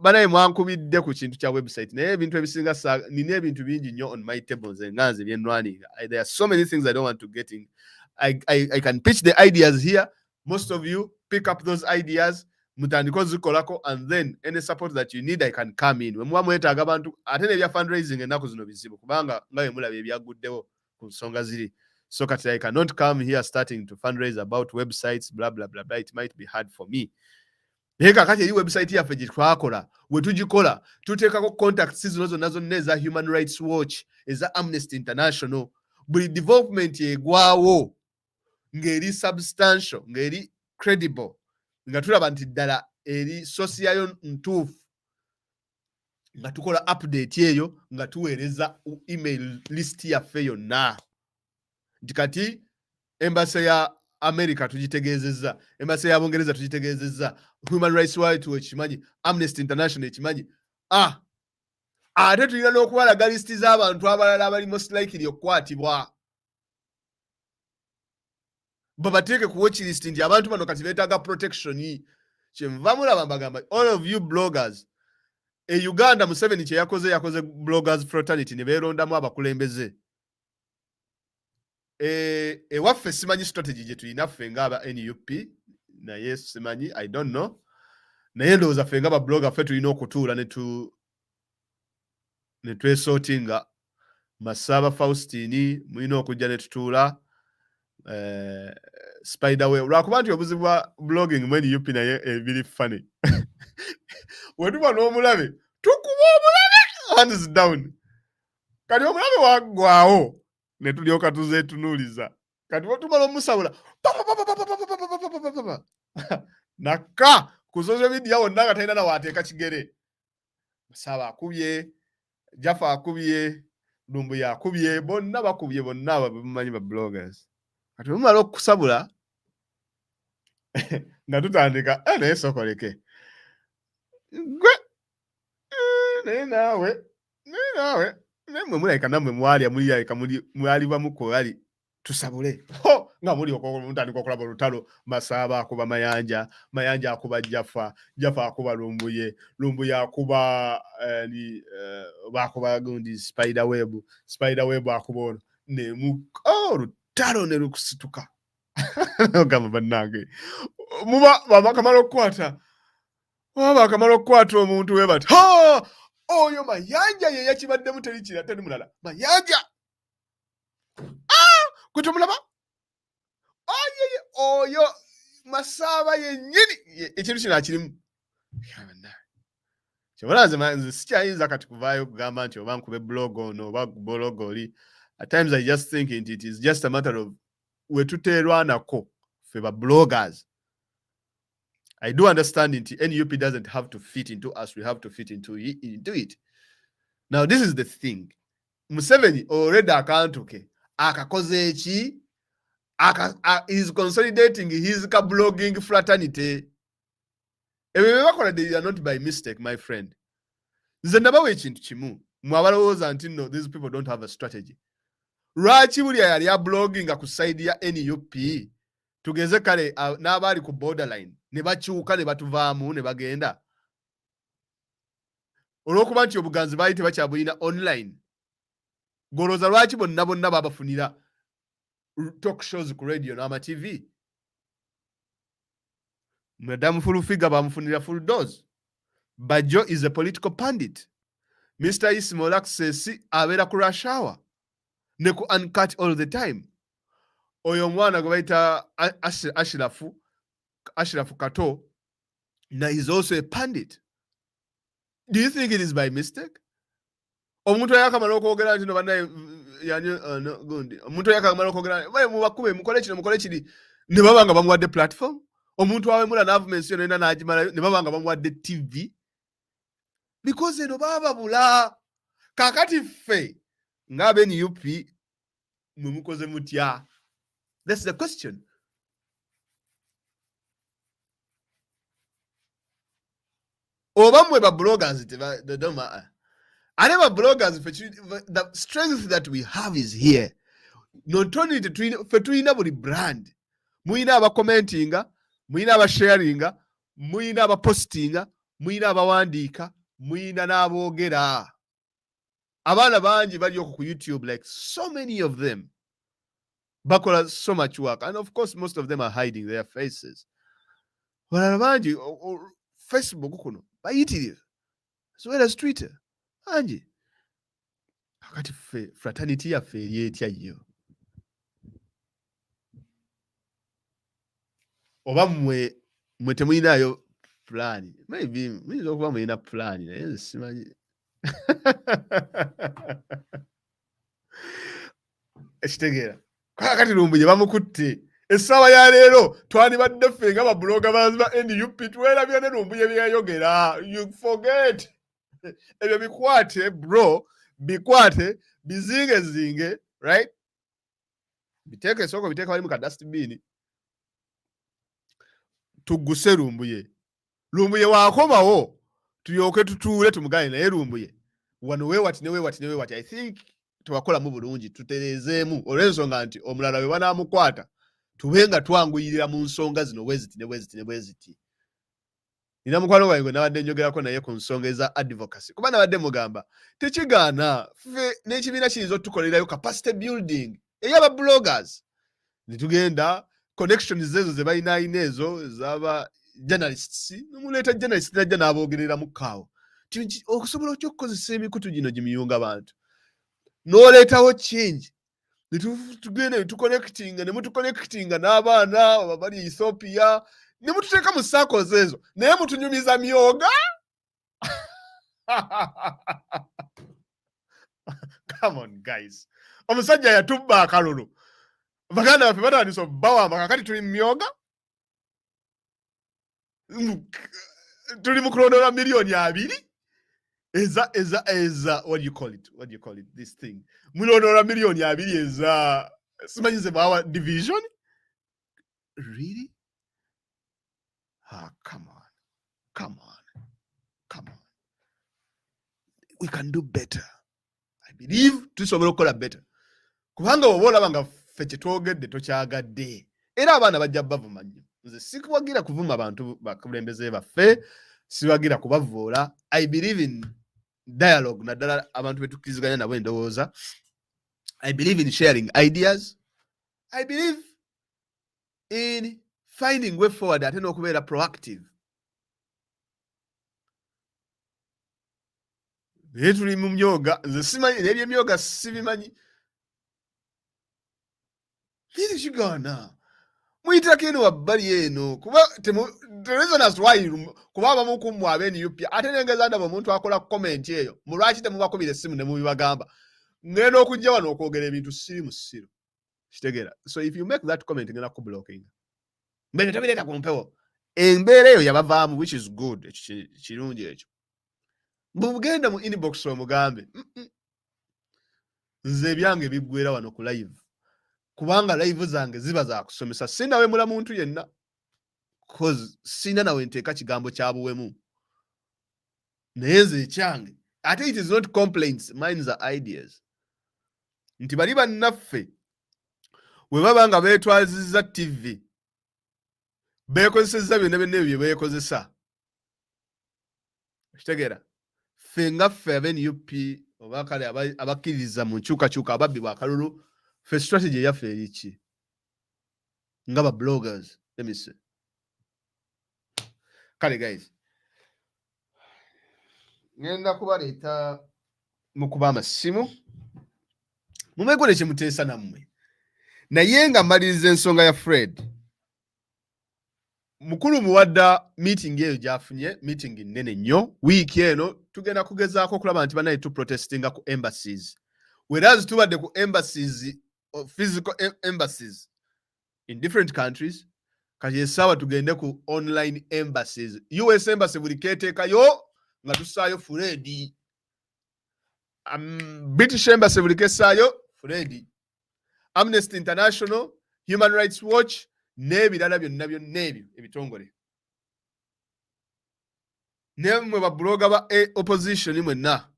banaye mwankubidde ku kintu kya website naye ebintu ebisinga nina ebintu bingi nnyo on my tables enganze byenwanira. There are so many things I don't want to get in. I can pitch the ideas here. Most of you pick up those ideas mutandiko zikolako, and then any support that you need I can come in. Mwe mwetaaga abantu ate nebya fundraising ennaku zino bizibu kubanga nga bwe mulaba ebyaguddewo ku nsonga ziri. So kati I cannot come here starting to fundraise about websites blah blah blah blah. It might be hard for me. Naye kakati eri website yaffe gye twakola we tugikola tuteekako contacts zino zonna zonna eza Human Rights Watch, eza Amnesty International, buli development egwawo ng'eri substantial, ng'eri credible, nga tulaba nti ddala eri source yayo ntuufu, nga tukola update eyo nga tuweereza email list yaffe yonna. Nti kati Embassy ya America tugitegeezezza, Embassy ya Bungereza tugitegeezezza, Human Rights Watch ekimanyi, Amnesty International ekimanyi. Ate tulina n'okubalaga listi z'abantu abalala abali most likely okukwatibwa. Babateeke ku watch list nti abantu bano kati beetaaga protection. Kyenva mulaba mbagamba all of you bloggers. Uganda Museveni kye yakoze bloggers fraternity ne beerondamu abakulembeze. Ewaffe simanyi strategy gye tulina ffe ng'aba NUP, naye simanyi, I don't know. Naye ndowooza ffe ng'aba blogger ffe tulina okutuula ne twesortinga. Masaba Faustini mulina okujja ne tutuula. Spiderweb lwakuba nti obuzibu bwa blogging mu NUP naye ebiri funny. Wetuba n'omulabe tukuba omulabe hands down. Kati omulabe waggwawo ne tulyoka tuzeetunuuliza. Kati wetumala omusabula nakka ku social media wonna nga talina nawaateeka kigere. Masaba akubye, Jaffa akubye, Lumbuye akubye, bonna bakubye, bonna abamanyi ba bloggers. Kati mumala okusabula nga tutandika naye sokoleke gwe naye naawe nemwe mulabika nammwe mwali bamukoali tusabule nga muli mutandika okulaba olutalo. Masaba akuba Mayanja, Mayanja akuba Jaffa, Jaffa akuba Lumbuye, Lumbuye akuba bakuba gundi Spiderweb, Spiderweb akuba ono olutalo ne lukusituka. Ogamba bannange muba bakamala okukwata omuntu we bati oyo Mayanja ye yakibaddemu teri mulala. Mayanja gwe tomulaba oyo Masaba yennyini ekintu kino akirimu. Kyobola nze sikyayinza kati kuvaayo kugamba nti oba nkube blog ono oba blog oli. At times I just think it is just a matter of we tuteerwanako ffe ba bloggers. I do understand it. NUP doesn't have to fit into us. We have to fit into it. Now, this is the thing. Museveni already akantu ke akakoze eki is consolidating his blogging fraternity. They are not by mistake, my friend. Nze ndabawa ekintu kimu mwabalowooza nti no, these people don't have a strategy. Lwaki buli yali ya blogging ku side ya NUP tugeze kale n'abaali ku borderline ne bakyuka ne batuvaamu ne bagenda olw'okuba nti obuganzi baali tebakyabulina online. Golooza lwaki bonna babafunira talk shows ku radio n'ama TV. Madam Fulufiga bamufunira full dose. Bajo is a political pundit. Mr. Ismail Access abeera ku rush hour ne ku uncut all the time. Oyo mwana gwe bayita Ashrafu Kato na is also a pundit. Do you think it is by mistake? Omuntu yakamala okwogera nti no banaye gundi omuntu yakamala okwogera baye mubakube mukole kiri ne babanga bamuwadde platform. Omuntu awe mula n'avuments yona n'agimala ne babanga bamuwadde TV because eno bababula. Kakati ffe ng'abe NUP mwe mukoze mutya? That's the question. Oba mwe ba bloggers they don't matter. Ane ba bloggers, the strength that we have is here. Not only fe tulina buli brand. Muyina aba commentinga, muyina aba sharinga, muyina aba postinga, muyina abawandiika, muyina n'aboogera. Abaana bangi bali ku YouTube, like so many of them. Bakola so much work. And of course, most of them are hiding their faces. Balala bangi, Facebook kuno, bayitirive. As well as Twitter. Bangi. Kakati fraternity yaffe eri etya yo. Oba mwe temuyinayo plan. Maybe muyinza okuba muyina plan naye nze simanyi. Ekitegeera. Kakati Lumbuye bamukutte. Essaawa ya leero twandibadde ffe nga babuloga ba NUP twerabye ne Lumbuye byeyayogera. You forget. Ebyo bikwate bro, bikwate bizingezinge, right? Biteeke esoko biteeka wali mu kadustbin. Tugguse Lumbuye. Lumbuye waakomawo tulyoke tutuule tumugane naye Lumbuye. Wano weewati ne weewati ne weewati. I think twakolamu bulungi tutereezeemu olw'ensonga nti omulala we banaamukwata tube nga twanguyirira mu nsonga zino bweziti ne bweziti ne bweziti. Nina mukwano wange gwe nabadde njogerako naye ku nsonga eza advocacy. Kuba nabadde mugamba tekigaana ffe n'ekibiina kiyinza otukolerayo capacity building ey'aba bloggers. Ne tugenda connections ezo ze balinaayina ezo ez'aba journalists, nomuleeta journalist najja n'aboogerera mu kaawo. Okusobola otya okukozesa emikutu gino gimiyunga abantu. N'oleetawo change. Ne tugenda ne tuconnectinga ne mutuconnectinga n'abaana bali Ethiopia. Ne mututeeka mu circles ezo. Naye mutunyumiza myoga. Come on guys. Omusajja yatubba akalulu. Baganda baffe batandise obbawamba kakati tuli myoga. Tuli mu kulondola milioni 2. Eza what do you call it this thing. Mulondola milioni 2 eza simanyize bawa division. Really? Come on. We can do better. I believe tusobola okukola better. Kubanga oba olaba nga ffe kye twogedde tokyagadde. Era abaana bajja bavuma nnyo. Nze sikuwagira kuvuma abantu bakulembeze baffe, siwagira kubavoola. I believe in dialogue naddala abantu betukkiriziganya nabo endowooza. I believe in sharing ideas. I believe in finding way forward ate n'okubeera proactive. Naye tuli mu myoga, nze simanyi n'ebyemyoga sibimanyi. Kiri kigaana. Muyitako eno wabbali eno. Kuba the reason as why kuba abamu ku mmwe ab'NUP ate nengeza ndaba omuntu akola comment eyo. Mulwaki temubakubira essimu ne mubibagamba. Ngenda okujja wano okwogera ebintu siri mu ssiro. Kitegeera. So if you make that comment ngenda kublocking. Mbere tabireeta ku mpewo. Embeera eyo yabavaamu, which is good. Kirungi ekyo. Mugenda mu inbox omugambe. Nze byange biggwera wano ku live. Kubanga live zange ziba za kusomesa. Sina we mula muntu yenna. Cause sina nawe nteeka kigambo kya buwemu. Naye nze ekyange. Ate it is not complaints. Mine are ideas. Nti bali bannaffe. We baba nga beetwazizza TV. Beekozesezza byonna bye beekozesa. Kitegeera. Ffe nga ffe ab'NUP oba kale abakkiriza mu nkyukakyuka ababbi bw'akalulu, ffe strategy eyaffe eri ki? Nga ba bloggers. Let me see. Kale guys. Ngenda kubaleeta mu kuba amasimu. Mumegole kye muteesa nammwe. Naye nga mmaliriza ensonga ya Fred. Mukulu muwadda meeting eyo gyafunye, meeting nnene nnyo. Wiiki eno tugenda kugezaako okulaba nti banaye protestinga ku embassies. Whereas tubadde ku embassies, physical embassies in different countries, kati essaawa tugende ku online embassies. US embassy buli keeteekayo nga tussaayo Fred. British embassy buli kessaayo Fred. Amnesty International, Human Rights Watch, n'ebirala byonna ebyo ebitongole. Nemwe babloga ba opposition mwenna.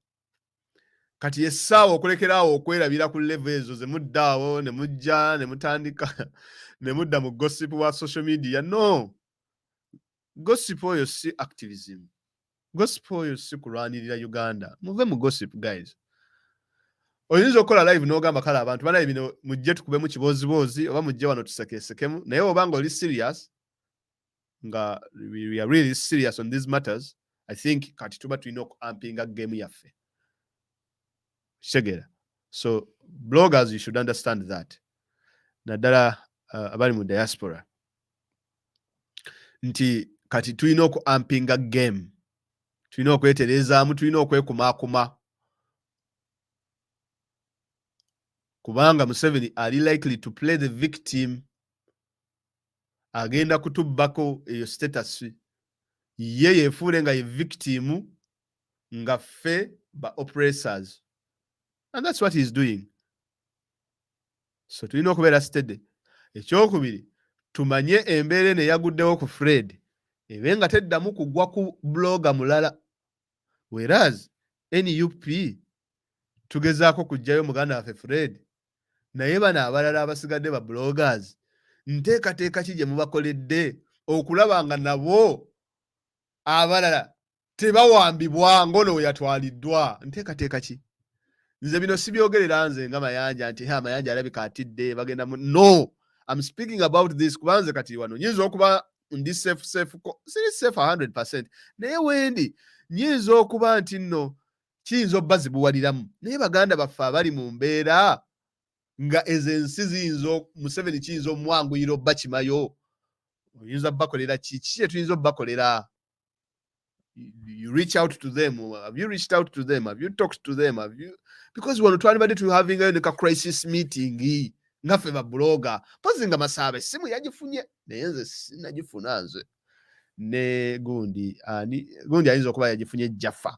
Kati essaawa okulekeraawo okwerabira ku level ezo ze muddaawo ne mujja ne mutandika ne mudda mu gossip wa social media. No. Gossip oyo si activism. gospel oyo si kulwanirira Uganda. Muve mu gossip guys. Oyinza okukola live n'ogamba kale abantu banaye bino mujje tukubemu kiboozibozi oba mujje wano tusekesekemu naye obanga oli serious nga we are really serious on these matters, I think kati tuba tulina okuampinga game yaffe. Kitegeera. So bloggers, you should understand that. Naddala abali mu diaspora. Nti kati tulina okuampinga game. Tulina okweterezaamu, tulina okwekumaakuma. Kubanga Museveni ali likely to play the victim. Agenda kutubbako eyo status. Ye yefuule nga ye victim nga ffe ba oppressors. And that's what he's doing. So tulina okubeera steady. Ekyokubiri, tumanye embeera eno eyaguddewo ku Fred ebe nga teddamu kugwa ku blogger mulala. Whereas NUP tugezaako kujjayo muganda waffe Fred naye bano abalala abasigadde ba bloggers nteekateeka ki gye mubakoledde okulaba nga nabo abalala tebawambibwa ng'ono we yatwaliddwa. Nteekateeka ki? Nze bino sibyogerera nze nga Mayanja nti Mayanja alabika atidde bagenda mu... No! I'm speaking about this kuba nze kati wano nyinza okuba ndi safe siri safe 100%. Naye wendi nyinza okuba nti nno kiyinza obba zibuwaliramu. Naye baganda baffe abali mu mbeera nga ezo ensi ziyinza Museveni kiyinza omwanguyira obba kimayo. Oyinza bakolera ki kye tuyinza obbakolera? You reach out to them. Have you reached out to them? Have you talked to them? Have you... Because when twalibadde tu having a crisis meeting nga ffe ba blogger pozi nga Masaba simu yagifunye naye nze sinagifuna nze ne gundi ayinza okuba yagifunye Jaffa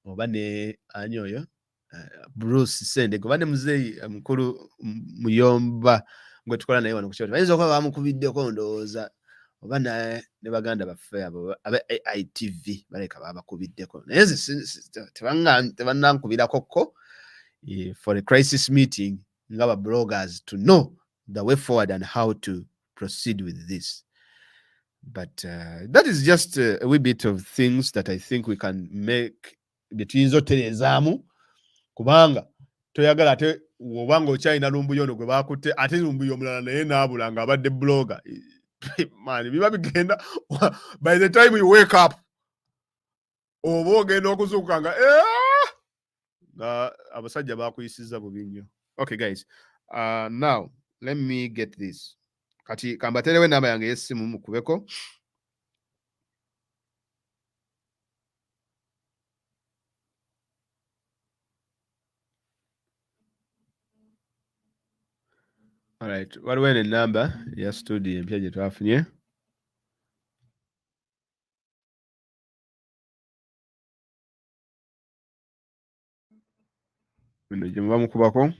oba ne ani oyo Bruce Sendege oba ne muzeeyi mukulu Muyomba gwe tukola naye wano ku kyalo ayinza okuba bamukubiddeko ndowooza oba ne baganda baffe abo aba AITV baleka babakubiddeko naye nze tebannankubirako ko for a crisis meeting nga ba bloggers to know the way forward and how to proceed with this. But that is just a wee bit of things that I think we can make between zoterezaamu kubanga toyagala ate obanga okyalina Lumbuye ono gwe bakutte ate Lumbuye omulala naye naabula nga abadde blogger. Man, biba bigenda by the time you wake up oba ogenda okuzuuka nga abasajja bakuyisiza bubi nnyo. Okay guys, now let me get this. Kati kambaterewe namba yange y'essimu mukubeko. All right, waliwo enamba ya studio empya gye twafunye. Bino gye muba mukubako.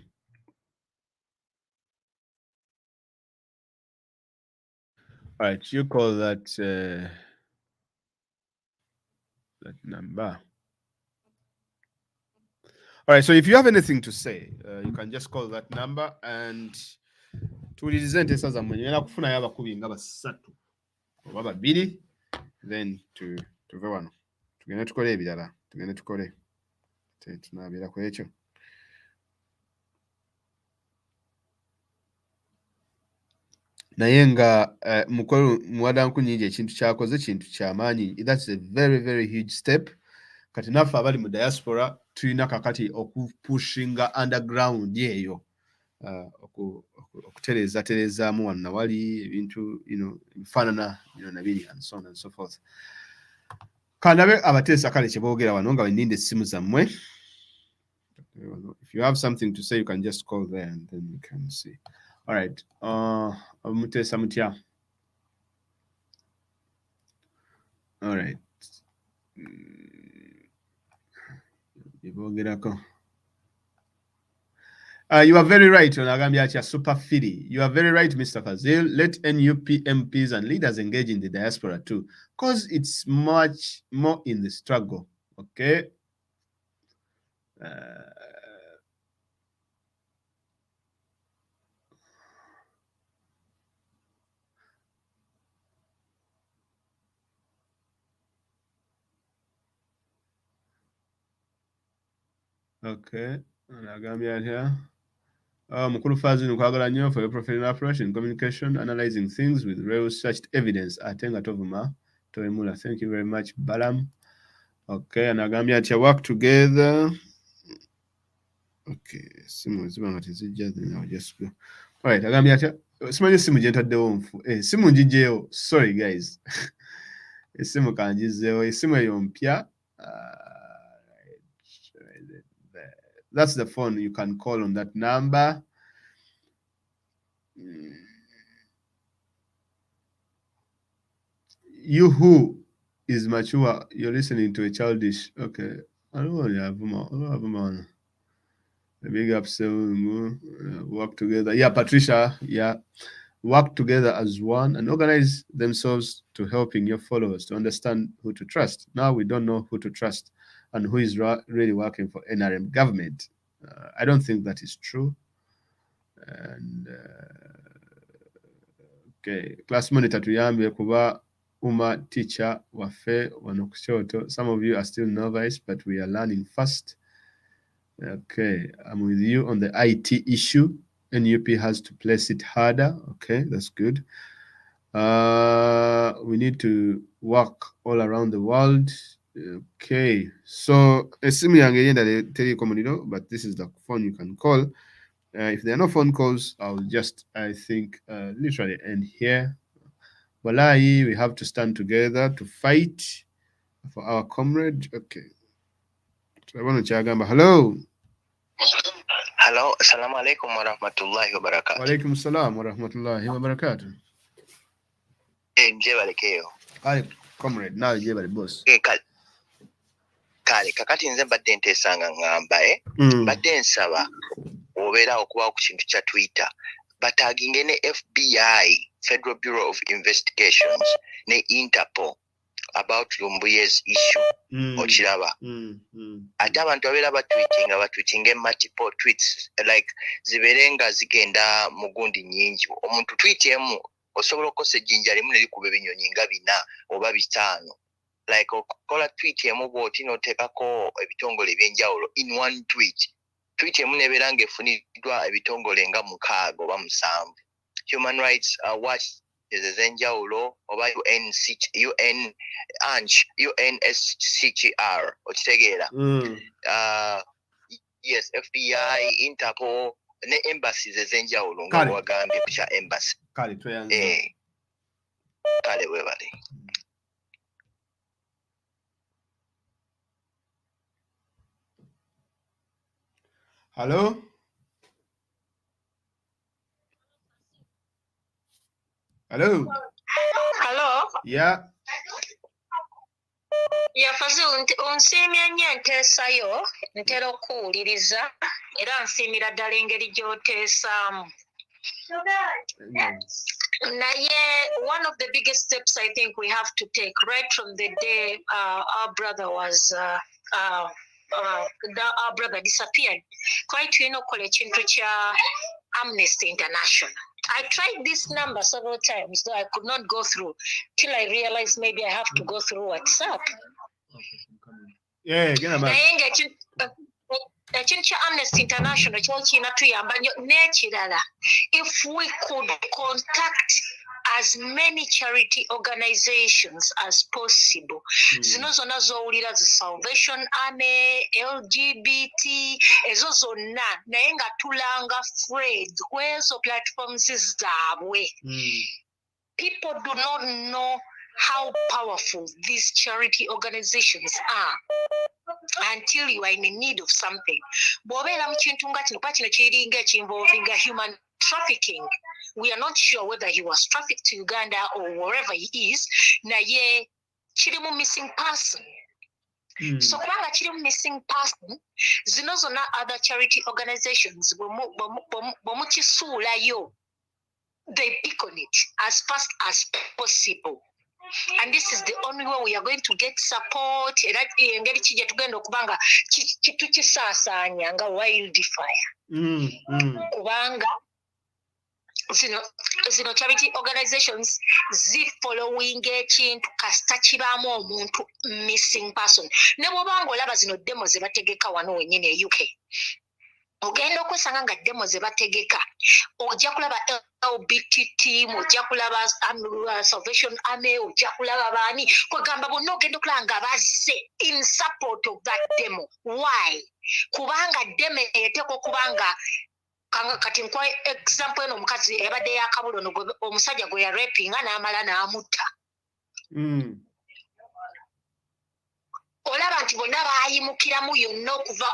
All right, you call that number. All right, so if you have anything to say, you can just call that number and tuwulirize esa zammwe nyina kufunayo abakubi nga basatu oba babiri then tuve wano tugende tukole ebirala tugende tukole tunabeera ku ekyo. Naye nga mukolo muwadanku nyingi ekintu kyakoze kintu kyamaanyi. That's a very very huge step. Kati naffe abali mu diaspora tulina kakati okupushinga underground eyo okuterezaamu wano nawali ebintu bifaanana nabiri and so on and so forth. Kandabe abateesa kale kye boogera wano nga wenninda essimu zammwe. If you have something to say, you can just call there and then we can see. All right. Muteesa mutya. All right. You are very right, Super Fili. You are very right, Mr. Fazil. Let NUP MPs and leaders engage in the diaspora too, because it's much more in the struggle. Okay. Okay. Anagambia here. Mukulu Fazil nkwagala nnyo for your professional approach in communication, analyzing things with researched evidence. Atenga tovuma toemula. Thank you very much, Balam. Okay, anagambia ati work together. Okay, simu zibanga tizijja now just go. All right, agambia ati simanyi simu gye ntaddewo nfu. Simu ngiggyeyo. Sorry guys. Esimu kangizeewo. Esimu eyo mpya. That's the phone you can call on that number. You who is mature, you're listening to a childish. Okay. I don't want to have a big up, work together. Yeah, Patricia. Yeah. Work together as one and organize themselves to helping your followers to understand who to trust. Now we don't know who to trust and who is really working for NRM government. I don't think that is true. And okay, class monitor tuyambye kuba teacher waffe wano ku Kyoto. Some of you are still novice, but we are learning fast. Okay, I'm with you on the IT issue. NUP has to place it harder. Okay, that's good. We need to work all around the world. Okay, so esimu yange yenda teriko muliro, but this is the phone you can call. If there are no phone calls, I'll just, I think, literally end here. Walai, we have to stand together to fight for our comrade. Okay. Hello. Hello, assalamu alaikum wa rahmatullahi wa barakatuh. Wa alaikum salam wa rahmatullahi wa barakatuh. Njebale keyo. Kale, comrade, nawe njebale boss. Kale, kakati nze badde ntesanga ngamba badde nsaba obeera okuba ku kintu kya Twitter bataginge ne FBI, Federal Bureau of Investigations, ne Interpol about Lumbuye's issue. Ochiraba. Ate abantu abeera batweetinga multiple tweets, like ziberenga zigenda mugundi nyingi. Omuntu tweet emu osobola okukosa ejjinja limu nerikuba ebinyonyi nga 4 oba 5. Like okola tweet emu bw'oti n'oteekako ebitongole ebyenjawulo in one tweet. Tweet emu nebeera ng'efuniddwa ebitongole nga 6 oba 7. Human Rights Watch ez'enjawulo oba UNSCR okitegeera. Yes, FBI, Interpol ne Embassies ez'enjawulo nga wagambye ku kya Embassy. Kale tweyanza. Kale webale. Hello? Hello? Hello? Yeah. Yafaze onsiimye nnyo enteesayo ntera okuwuliriza era nsiimira ddala engeri gy'oteesaamu. Naye one of the biggest steps I think we have to take right from the day our brother was our brother disappeared, quite tulina okukola ekintu kya Amnesty International. I tried this number several times, though I could not go through till I realized maybe I have to go through WhatsApp. Yeah, get a man. Ekintu kya Amnesty International kyo kirina tuyamba nnyo n'ekirala. If we could contact as many charity organizations as possible. Zino zonna z'owulira zi Salvation Army, LGBT, ezo zonna naye nga tulanga Fred kwezo platforms zaabwe. People do not know how powerful these charity organizations are until you are in need of something. Bw'obeera mu kintu nga kino kuba kino kiringa ekinvolvinga human trafficking. We are not sure whether he was trafficked to Uganda or wherever he is. Naye kirimu missing person. So kubanga kirimu missing person, zino zonna other charity organizations bw'omukisuulayo, they pick on it as fast as possible. And this is the only way we are going to get support. Engeri kijja tugenda okubanga tukisaasaanya nga wildfire. Kubanga zino charity organizations following ekintu kasita kibaamu omuntu missing person ne bw'obanga olaba zino demo ze bategeka wano wennyini e UK ogenda okwesanga nga demo ze bategeka ojja kulaba LBT team ojja kulaba Salvation Army ojja kulaba baani kwegamba bonna ogenda okulaba nga bazze in support of that demo. Why? Kubanga demo eteekwa okubanga kati nkwa example eno omukazi yabadde yakabulo omusajja gwe yarapinga n'amala n'amutta. Olaba nti bonna baayimukiramu yonna okuva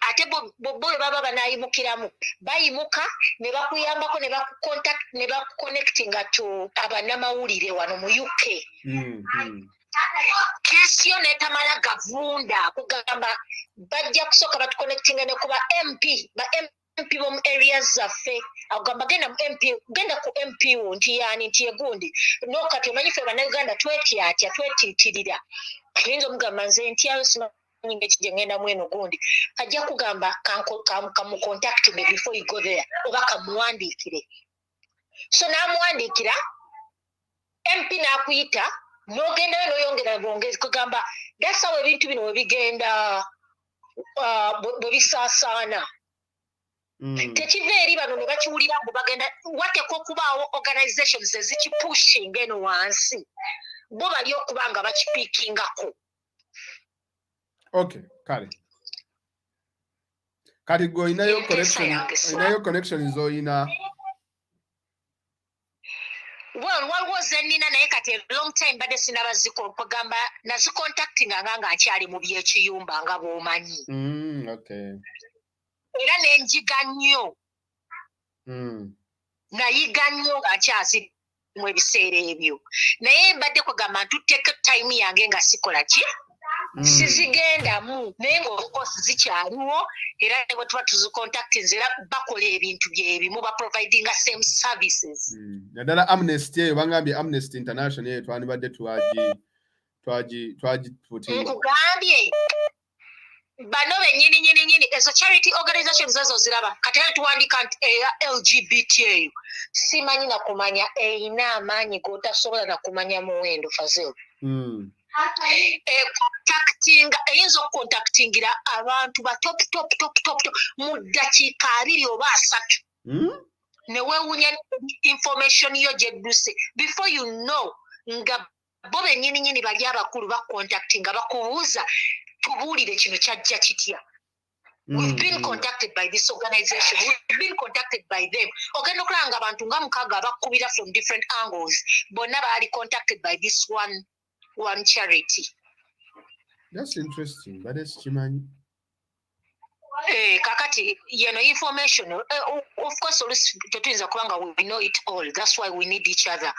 ate bo baba banaayimukiramu bayimuka ne bakuyambako ne bakuconnectinga to abannamawulire wano mu UK. Kesi yo netamala gavunda kugamba bajja kusooka batuconnectinga ne kuba MP bomu areas zaffe agamba genda ku MP wo nti yaani nti egundi nokati omanyi ffe bannayuganda twetiitirira ayinza omugamba nze ntyayo simanyi ng'ekijja ngenda mu eno gundi ajja kugamba kamucontact me before you go there oba kamuwandiikire so n'amuwandiikira MP n'akuyita n'ogendayo n'oyongera bwongezi kugamba that's how ebintu bino we bigenda bwe bisaasaana. Tekiva eri bano ne bakiwulira mbu bagenda wateekwa okubaawo organizations ezikipushing eno wansi bo bali okuba nga bakipiikingako. Okay, kale gwe olinayo connection z'olina. Well, waliwo ze nnina naye kati long time badde sinabaziko kugamba nazicontactinga nga nkyali mu byekiyumba nga bw'omanyi. Okay. Era n'enjiga nnyo nayiga nnyo nga nkyazi mu ebiseera ebyo naye mbadde kugamba ntuteeka time yange nga sikola ki sizigendamu naye ngaokosi zikyaliwo era ne bwe tuba tuzicontactinze era bakola ebintu byebimu baprovidinga same services. Naddala Amnesty eyo bangambye Amnesty International eyo twandibadde nkugambye bano bennyini ezo charity organizations ezo ziraba kati era tuwandika nti eya LGBT eyo simanyi na kumanya eyina amaanyi g'otasobola na kumanya muwendo Fazil. Eyinza okucontactingira abantu ba top mu ddakiika 2 oba 3 ne weewunya information yo gyedduse before you know nga bo bennyini bali abakulu bacontactinga bakubuuza tubuulire kino kyajja kitya. We've been contacted by this organization. We've been contacted by them. Ogenda okulanga abantu nga 6 abakubira from different angles. Bonna baali contacted by this one charity. That's interesting. But it's chimanyi. Kakati, information. Of course, tetuyinza kubanga we know it all. That's why we need each other.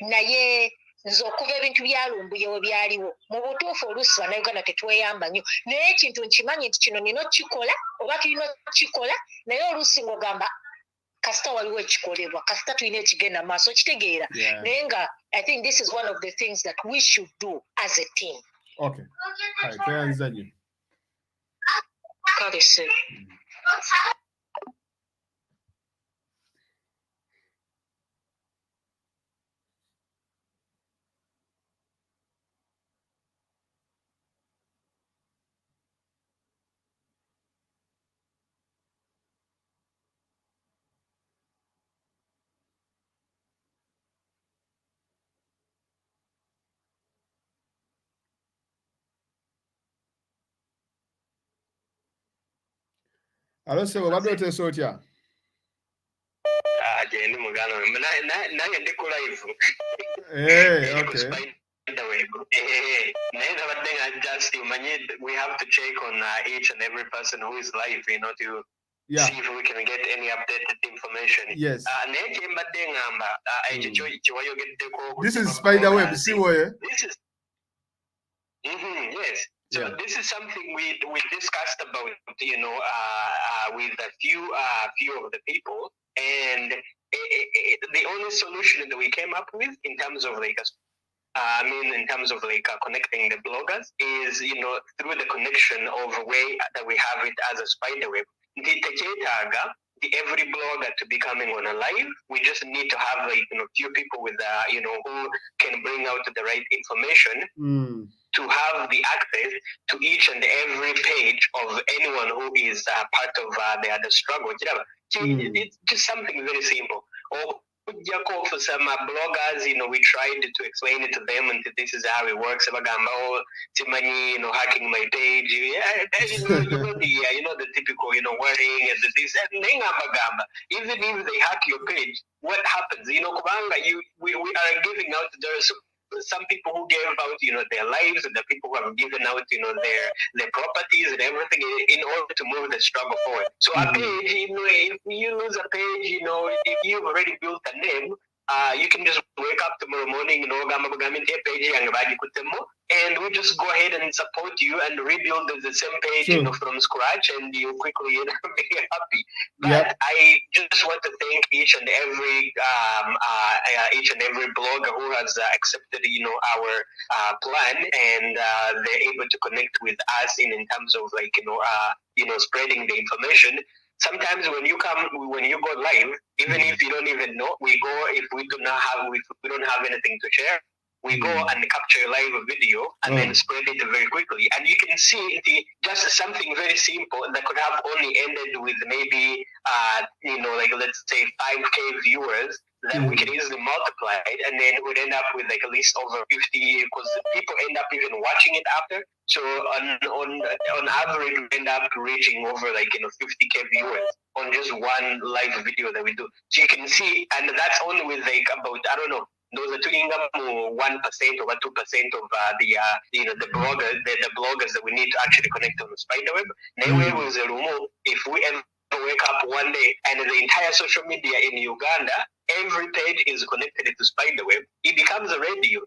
Naye nze okuva ebintu bya Lumbuye we byaliwo mu butuufu oluusi bannayuganda tetweyamba nnyo naye ekintu nkimanyi nti kino nina okukikola oba tulina okukikola naye oluusi ng'ogamba kasita waliwo ekikolebwa kasita tulina ekigenda maaso kitegeera naye nga I think this is one of the things that we should do as a team. Okay. Tweyanziza nnyo. Kale se. Alo sebo badde oteesa otya? Gyendi mugano nange ndi ku live. Okay. Naye nabadde nga just we have to check on each and every person who is live, to see if we can get any updated information. Yes. Naye kyembadde ngamba ekyo kyewayogeddeko. This is Spiderweb, siwoye? This is yes. So this is something we discussed about, with a few of the people, and the only solution that we came up with in terms of connecting the bloggers is through the connection of a way that we have it as a Spiderweb. Tekyetaaga every blogger to be coming on a live. We just need to have like few people with who can bring out the right information to have the access to each and every page of anyone who is part of the struggle. It's just something very simple. Or for some bloggers, we tried to explain it to them, and this is how it works. Hacking my page, the typical, wording and this. Even if they hack your page, what happens? We are giving out some people who gave out, their lives, and the people who have given out, their properties and everything in order to move the struggle forward. So a page, if you lose a page, if you've already built a name, you can just wake up tomorrow morning, and we just go ahead and support you and rebuild the same page, from scratch, and you quickly be happy. But I just want to thank each and every blogger who has accepted, our plan, and they're able to connect with us in terms of spreading the information. Sometimes when you go live, even if you don't even know, we go, if we don't have anything to share, we go and capture a live video and then spread it very quickly. And you can see just something very simple that could have only ended with maybe, let's say 5K viewers, that we can easily multiply it, and then we'd end up with at least over 50, because people end up even watching it after. So on average, we end up reaching over 50K viewers on just one live video that we do. So you can see, and that's only with about, I don't know, those are 1% or 2% of the bloggers that we need to actually connect on the Spiderweb. If we ever wake up one day and the entire social media in Uganda, every page is connected to Spiderweb, it becomes a radio.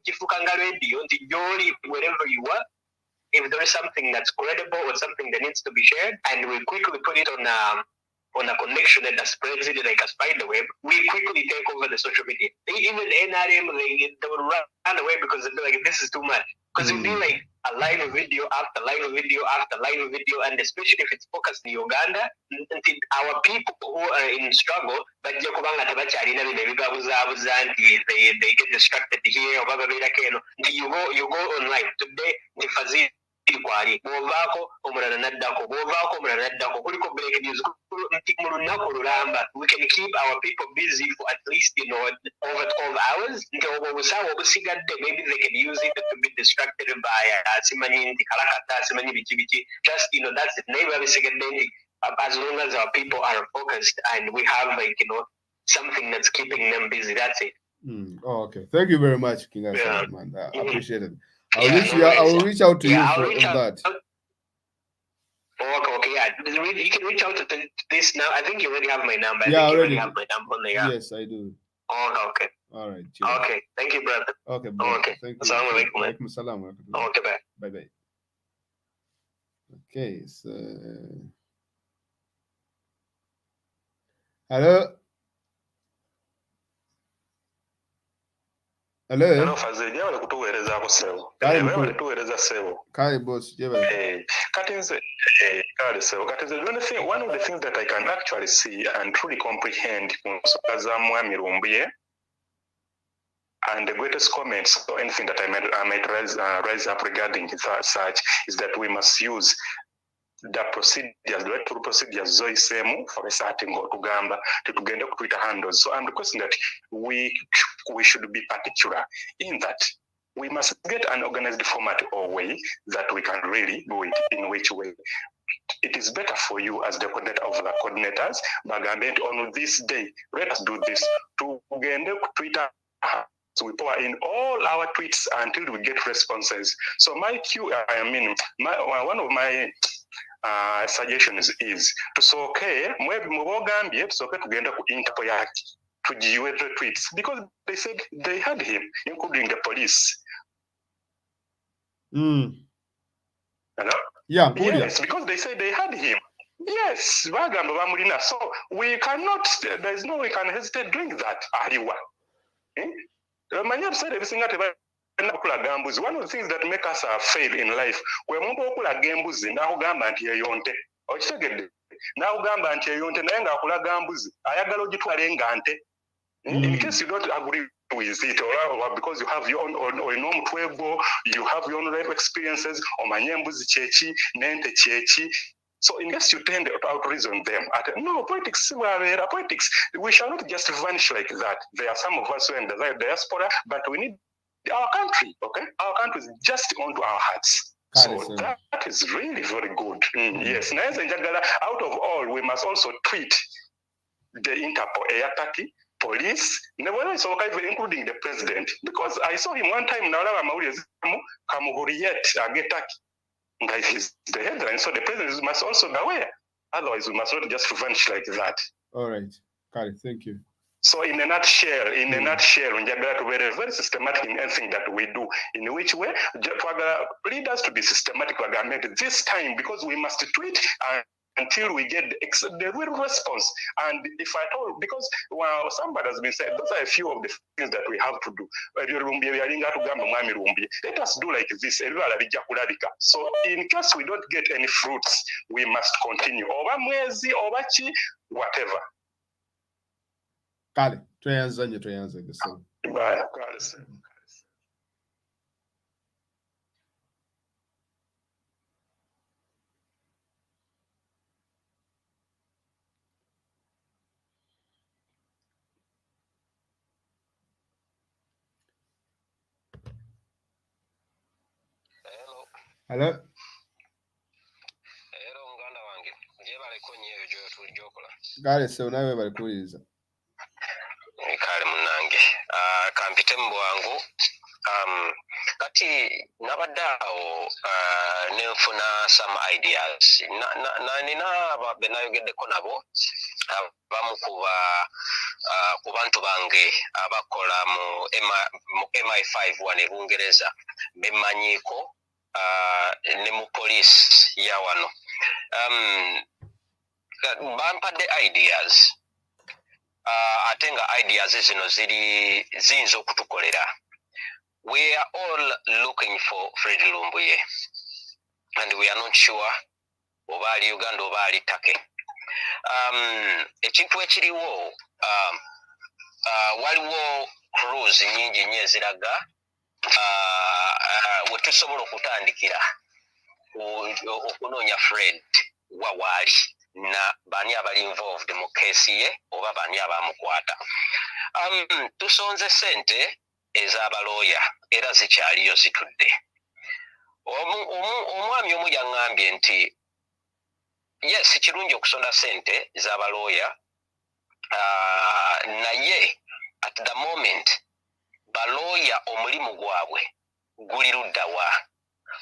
Wherever you are, if there is something that's credible or something that needs to be shared, and we quickly put it on a connection that spreads it like a spider web, we quickly take over the social media. Even NRM, they would run away because they'd be like, this is too much. Because it'd be like a live video after live video after live video, and especially if it's focused in Uganda, our people who are in struggle, but they get distracted here, you go online today, the we can keep our people busy for at least over 12 hours. Maybe they can use it to be distracted by just that's the name of it. As long as our people are focused and we have something that's keeping them busy, that's it. Okay, thank you very much, King Asad, man. I appreciate it. I will reach out to you for that. Okay, yeah. You can reach out to this now. I think you already have my number. Yeah, you already have my number there. Yeah. Yes, I do. Oh, okay. All right. Cheers. Okay, thank you, brother. Okay, brother. Okay. Thank you. Assalamualaikum. Salam. Okay, bye. Bye. Okay, so hello. Hello, Fazija, wale kutuweleza ako sebo. Wale tuweleza sebo. Kai boss, jeba. Katinze, kale sebo. Katinze, one of the things that I can actually see and truly comprehend kunsokaza mwami Lumbuye, and the greatest comments or anything that I might raise up regarding such is that we must use the procedures, the right procedures zoisemu for a certain go to gamba to get up Twitter handles. So I'm requesting that we should be particular in that we must get an organized format or way that we can really do it. In which way it is better for you as the coordinator of the coordinators, but on this day, let us do this to get Twitter. So we pour in all our tweets until we get responses. So one of my suggestions is tusoke mwebogambye tusoke tugenda ku Interpol yaki tujiwe the tweets, because they said they had him, including the police. Hello? Yeah, yes, because they said they had him. Yes, so we cannot, there is no way we can hesitate doing that. One of the things that make us fail in life, we're more popular gambuzi now gamba yonte. n'agamba nti eyo nte naye ng'akulaga mbuzi ayagala ogitwale nga nte. In case you don't agree with it, or because you have your own you have your own life experiences, omanye embuzi kyeki n'ente kyeki. So in case you tend to out-reason them, no, politics, we shall not just vanish like that. There are some of us who are in the diaspora, but we need our country, okay? Our country is just onto our hearts. So that is really very good. Yes, out of all, we must also treat the Interpol, Air Turkey, police, including the president, because I saw him one time now, if he's the headline, so the president must also be aware. Otherwise, we must not just vanish like that. All right, Kari, thank you. So in a nutshell, we are very systematic in anything that we do. In which way? Lead us to be systematic this time, because we must tweet until we get the real response. And if I told, because somebody has been saying, those are a few of the things that we have to do. Let us do like this. So in case we don't get any fruits, we must continue. Whatever. Kale, tuyanza kusema. Bye. Hello. Hello muganda wange. Je baleko nyeyo jo tulijokola. Kale se unawe balikuliza. Kale munange. Kampite mbo wangu. Kati nabadao nenfuna some ideas. Nina benayogedeko nabo. Bamu ku bantu bange abakola mu MI5 wane Bungereza bemanyiko ne mu police ya wano bampadde ideas atenga ideas zino zinzo okutukolera. We are all looking for Fred Lumbuye and we are not sure oba ali Uganda oba ali Take. Ekintu ekiriwo waliwo cruise nyingi nnyo eziraga we tusobola okutandikira okunoonya Fred wawaali na bani abali involved mu case ye oba bani abamukwata. Tusonze sente ez'abalooya era zikyaliyo zitudde. Omwami omu yaŋŋambye nti yes, kirungi okusonda sente z'abalooya naye at the moment balooya omulimu gwabwe guli luddawa,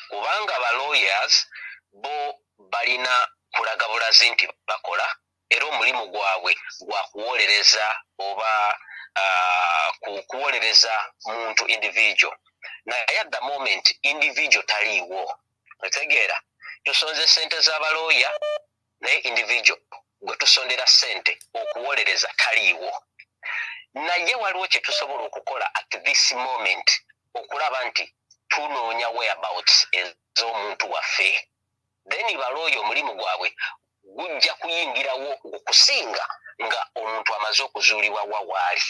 kubanga balawyers bo balina kulaga bulazi nti bakola era omulimu gwabwe gwa kuwolereza oba kuwolereza muntu individual. Naye at the moment individual taliiwo. Otegeera, tusonze sente z'abalooya naye individual gwe tusondera sente okuwolereza taliiwo. Naye waliwo kye tusobola okukola at this moment okulaba nti tunoonya whereabouts ez'omuntu waffe. Then balooya omulimu gwabwe gujja kuyingirawo okusinga nga omuntu amaze okuzuulibwa wawaali.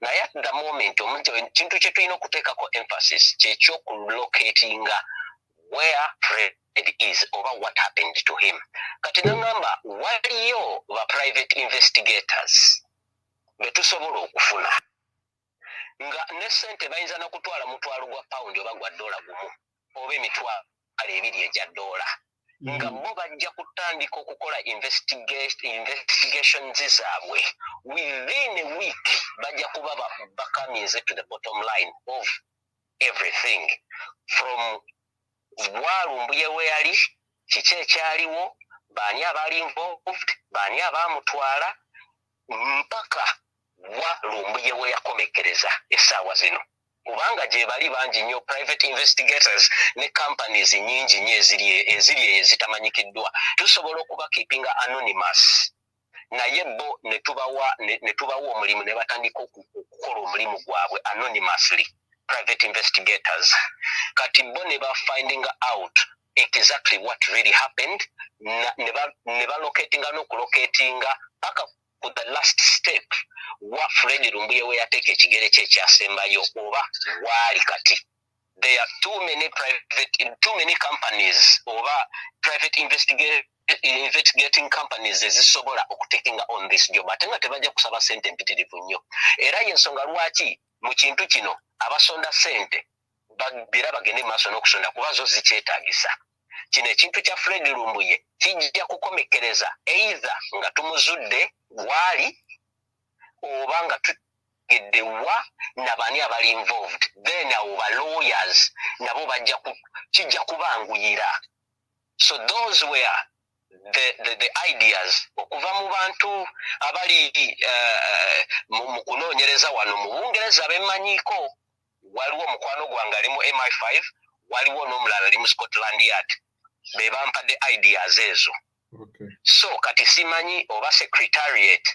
Naye at the moment kintu kye tulina okuteekako emphasis kyekyokulocatinga where Fred is oba what happened to him. Kati nangamba waliyo ba private investigators betusobola okufuna nga ne sente bayinza n'okutwala mutwalo gwa paundi oba gwa dola gumu oba emitwalo 2 egya dola nga bo bajja kutandika okukola investigations zaabwe. Within a week bajja kuba bakamize to the bottom line of everything from Lumbuye we yali, kiki ekyaliwo, baani abali involved, baani abamutwala mpaka wa Lumbuye we yakomekereza essaawa zino. Kubanga gye bali bangi nnyo private investigators ne companies nyingi nnyo eziri ezitamanyikiddwa. Tusobola okuba keeping anonymous. Naye bo ne tubawa omulimu ne batandika okukola omulimu gwabwe anonymously. Private investigators. Kati bo ne ba finding out exactly what really happened ne balocatinga n'okulocatinga paka ku the last step wa Fred Lumbuye we yateeka ekigere kye ekyasembayo oba waali kati. There are too many companies oba private investigating companies ezisobola okutekinga on this job ate nga tebajja kusaba sente mpitirivu nnyo. Era y'ensonga lwaki mu kintu kino abasonda sente babira bagende maaso n'okusonda kuba zo zikyetaagisa. Kino ekintu kya Fred Lumbuye kijja kukomekereza either nga tumuzudde wali oba nga tutegeddewa nabani abali involved, then aba lawyers nabo kijja kubanguyira. So those were the ideas okuva mu bantu abali mu kunoonyereza wano mu Bungereza bemmanyiiko. Waliwo mukwano gwange alimu MI5, waliwo n'omulala ali mu Scotland Yard. Be bampadde ideas ezo. Okay. So kati simanyi oba secretariat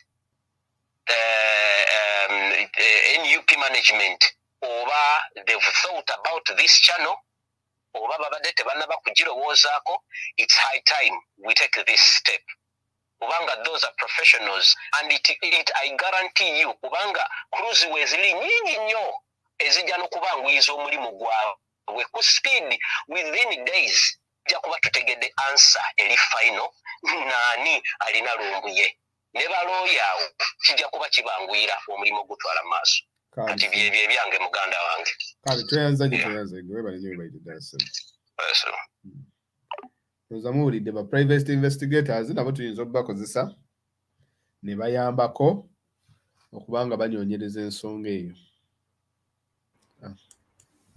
NUP management oba they've thought about this channel oba babadde tebannaba kugirowoozaako. It's high time we take this step. Kubanga those are professionals and I guarantee you kubanga cruise we zili nyingi nnyo ezijja n'okubanguyiza omulimu gwabwe ku speed within days. Jja kuba tutegedde answer eri final nani alina Lumbuye ne balooya awo kijja kuba kibanguyira omulimu gutwala maaso. Kati bye byange muganda wange. Kale tweyanze gwe bali nyo bayite dasa. Eso. Nzamuwulidde ba private investigators nabo tuyinza okubakozesa ne bayambako okubanga banyoonyereza ensonga eyo.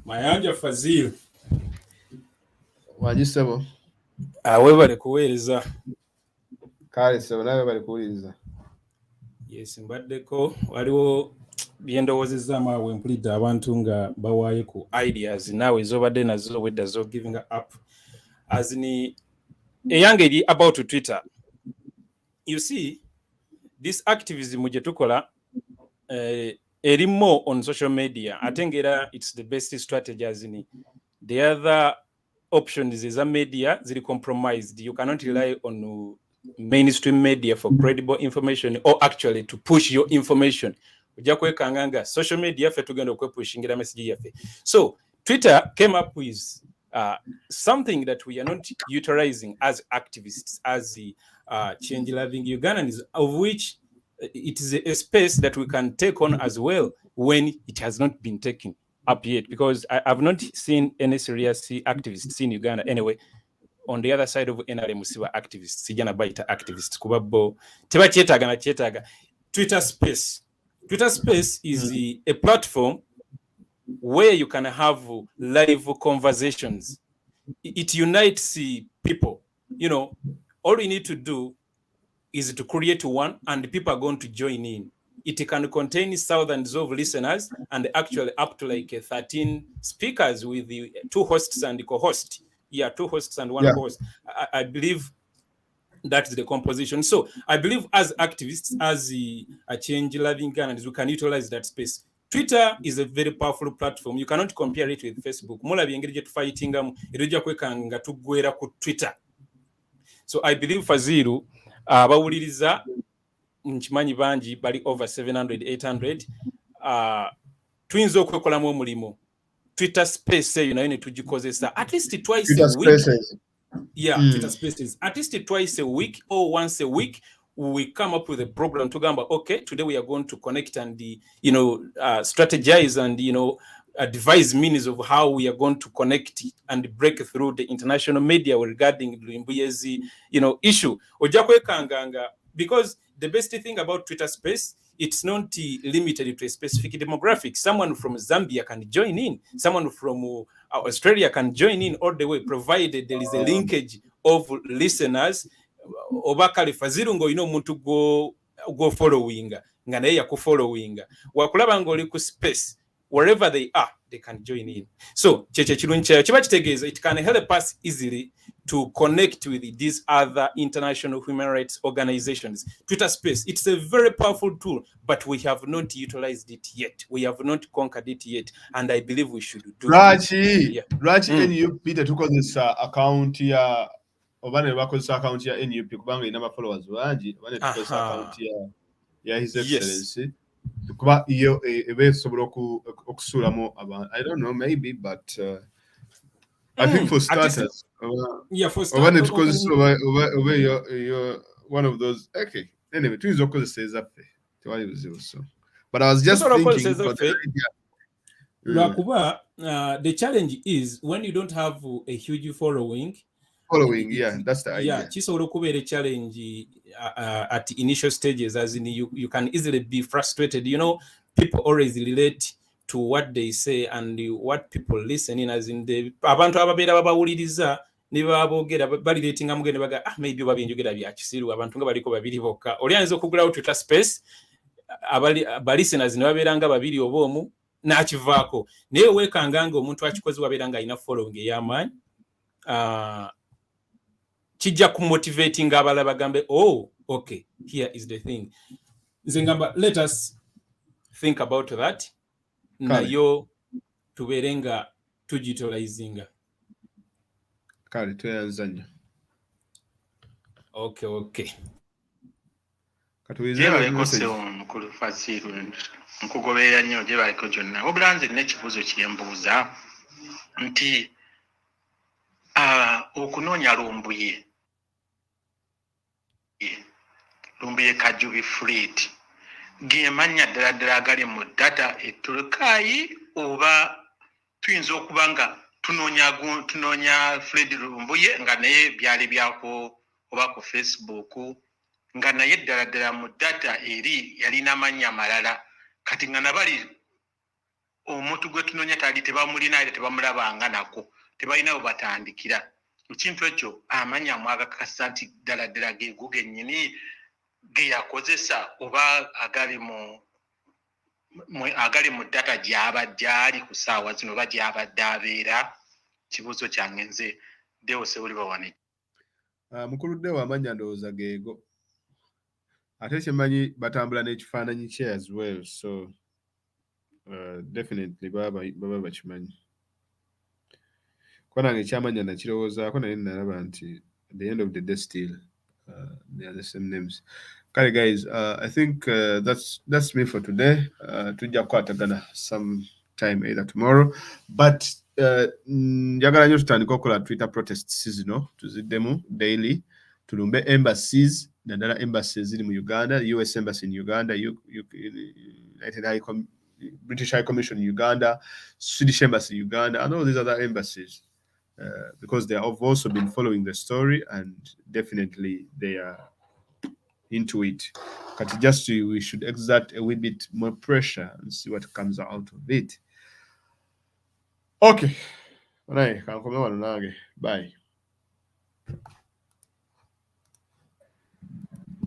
Mayanja Fazil. Wajisebo. Awe bali kuweereza. Kale sebo nawe bali kuwuliriza. Yes, mbaddeko waliwo byendowozezza maawe mpulidde abantu nga bawaaye ku ideas naawe zobadde nazo wedda zo giving up as ni eyange eri about Twitter. You see this activism gye tukola eri more on social media. I think it's the best strategy as in the other options is a media zili compromised. You cannot rely on mainstream media for credible information or actually to push your information. Ujja kwekanganga social media fe tugenda okwepushingira message yafe. So Twitter came up with something that we are not utilizing as activists, as the change-loving Ugandans, of which it is a space that we can take on as well when it has not been taken up yet, because I have not seen any serious activists in Uganda anyway. On the other side of NRM musiba activists, sijana baita activists kubabo teba chetaga na chetaga. Twitter space is a platform where you can have live conversations. It unites people. You know, all you need to do is to create one and people are going to join in. It can contain thousands of listeners and actually up to like 13 speakers with the 2 hosts and the co-host. Yeah, 2 hosts and 1 co-host. I believe that's the composition. So I believe as activists, as a change-loving Ugandans, we can utilize that space. Twitter is a very powerful platform. You cannot compare it with Facebook. Mola biengeri fighting iruja kwekanga tugwera ku Twitter. So I believe Faziru abawuliriza nchimanyi banji bali over 700 800 twinza okwekolamu omulimo. Twitter space you tugikozesa at least twice Twitter a week. Spaces. Yeah, Twitter spaces at least twice a week or once a week. We come up with a program to gamba, okay, today we are going to connect and strategize and devise means of how we are going to connect and break through the international media regarding Lumbuye's issue. Because the best thing about Twitter space, it's not limited to a specific demographic. Someone from Zambia can join in. Someone from Australia can join in all the way, provided there is a linkage of listeners. Obakali Faziru ngo muntu go following nga naye yakufollowing wakulaba ngoli ku space wherever they are they can join in. So cheche chiruncha chiba kitegeeza it can help us easily to connect with these other international human rights organizations. Twitter space, it's a very powerful tool, but we have not utilized it yet. We have not conquered it yet, and I believe we should do Rachi, can you Peter took on this account here? obane bakozesa account ya NUP kubanga ina followers bangi bane tukozesa account ya His Excellency kuba iyo ebe sobolo okusulamo abantu. I don't know, maybe, but I think for starters for starters you're one of those. Okay, anyway, tuyinza okukozesa ezaffe tewali buzibu. So but I was just thinking for the idea. Lwakuba, the challenge is when you don't have a huge following, that's the idea. Chisobola okubeera a challenge at initial stages, as in you can easily be frustrated. You know, people always relate to what they say and what people listen in, as in the abantu ababeera babawuliriza ne babogera balireetinga mugende baga maybe babinjogera bya kisiru abantu nga baliko babiri bokka. Oli ayinza okugulawo Twitter space balisteners ne babeeranga babiri oba omu n'akivaako, naye weekanga nga omuntu akikoze wabeera nga alina following ey'amaanyi, kijja kumotivatinga abalala bagambe, okay, here is the thing. Nze ngamba, let us think about that. Nayo tubeere nga tugitolizinga. Kale tweyanza nnyo. Okay. Gyebaleko mukulu Fasiru nkugoberera nnyo gyebaleko gyonna. Wabula nze n'ekibuuzo kye mbuuza nti okunoonya Lumbuye Kajubi Fleet ge mannya ddala agali mu data ettulukaayi, oba tuyinza okuba nga tunoonya Fred Lumbuye nga naye byali byako oba ku Facebook nga naye ddala mu data eri yalina amannya malala, kati nga nabali omuntu gwe tunoonya tali tebamulina era tebamulabanga nako tebalina we batandikira. Ekintu ekyo amannya mwagakasa nti ddala ge gennyini ge yakozesa oba agali mu data gy'abadde ali ku ssaawa zino oba gy'abadde abeera. Kibuuzo kyange nze Deo Sewuli bawane. Mukulu Deo amannya ndowooza geego. Ate kyemanyi batambula n'ekifaananyi kye as well, so definitely baba bakimanyi. Kwa nange ekyamanya nakirowoozaako naye nalaba nti at the end of the day still they are the same names. Kale guys, I think that's me for today. Tujja kukwatagana some time either tomorrow, but njagala nnyo tutandika okukola Twitter protests zino tuziddemu daily, tulumbe embassies, naddala embassies ziri mu Uganda, US Embassy in Uganda, British High Commission in Uganda, Swedish Embassy in Uganda, and all these other embassies, because they have also been following the story and definitely they are into it. But just we should exert a wee bit more pressure and see what comes out of it. Okay. Bye.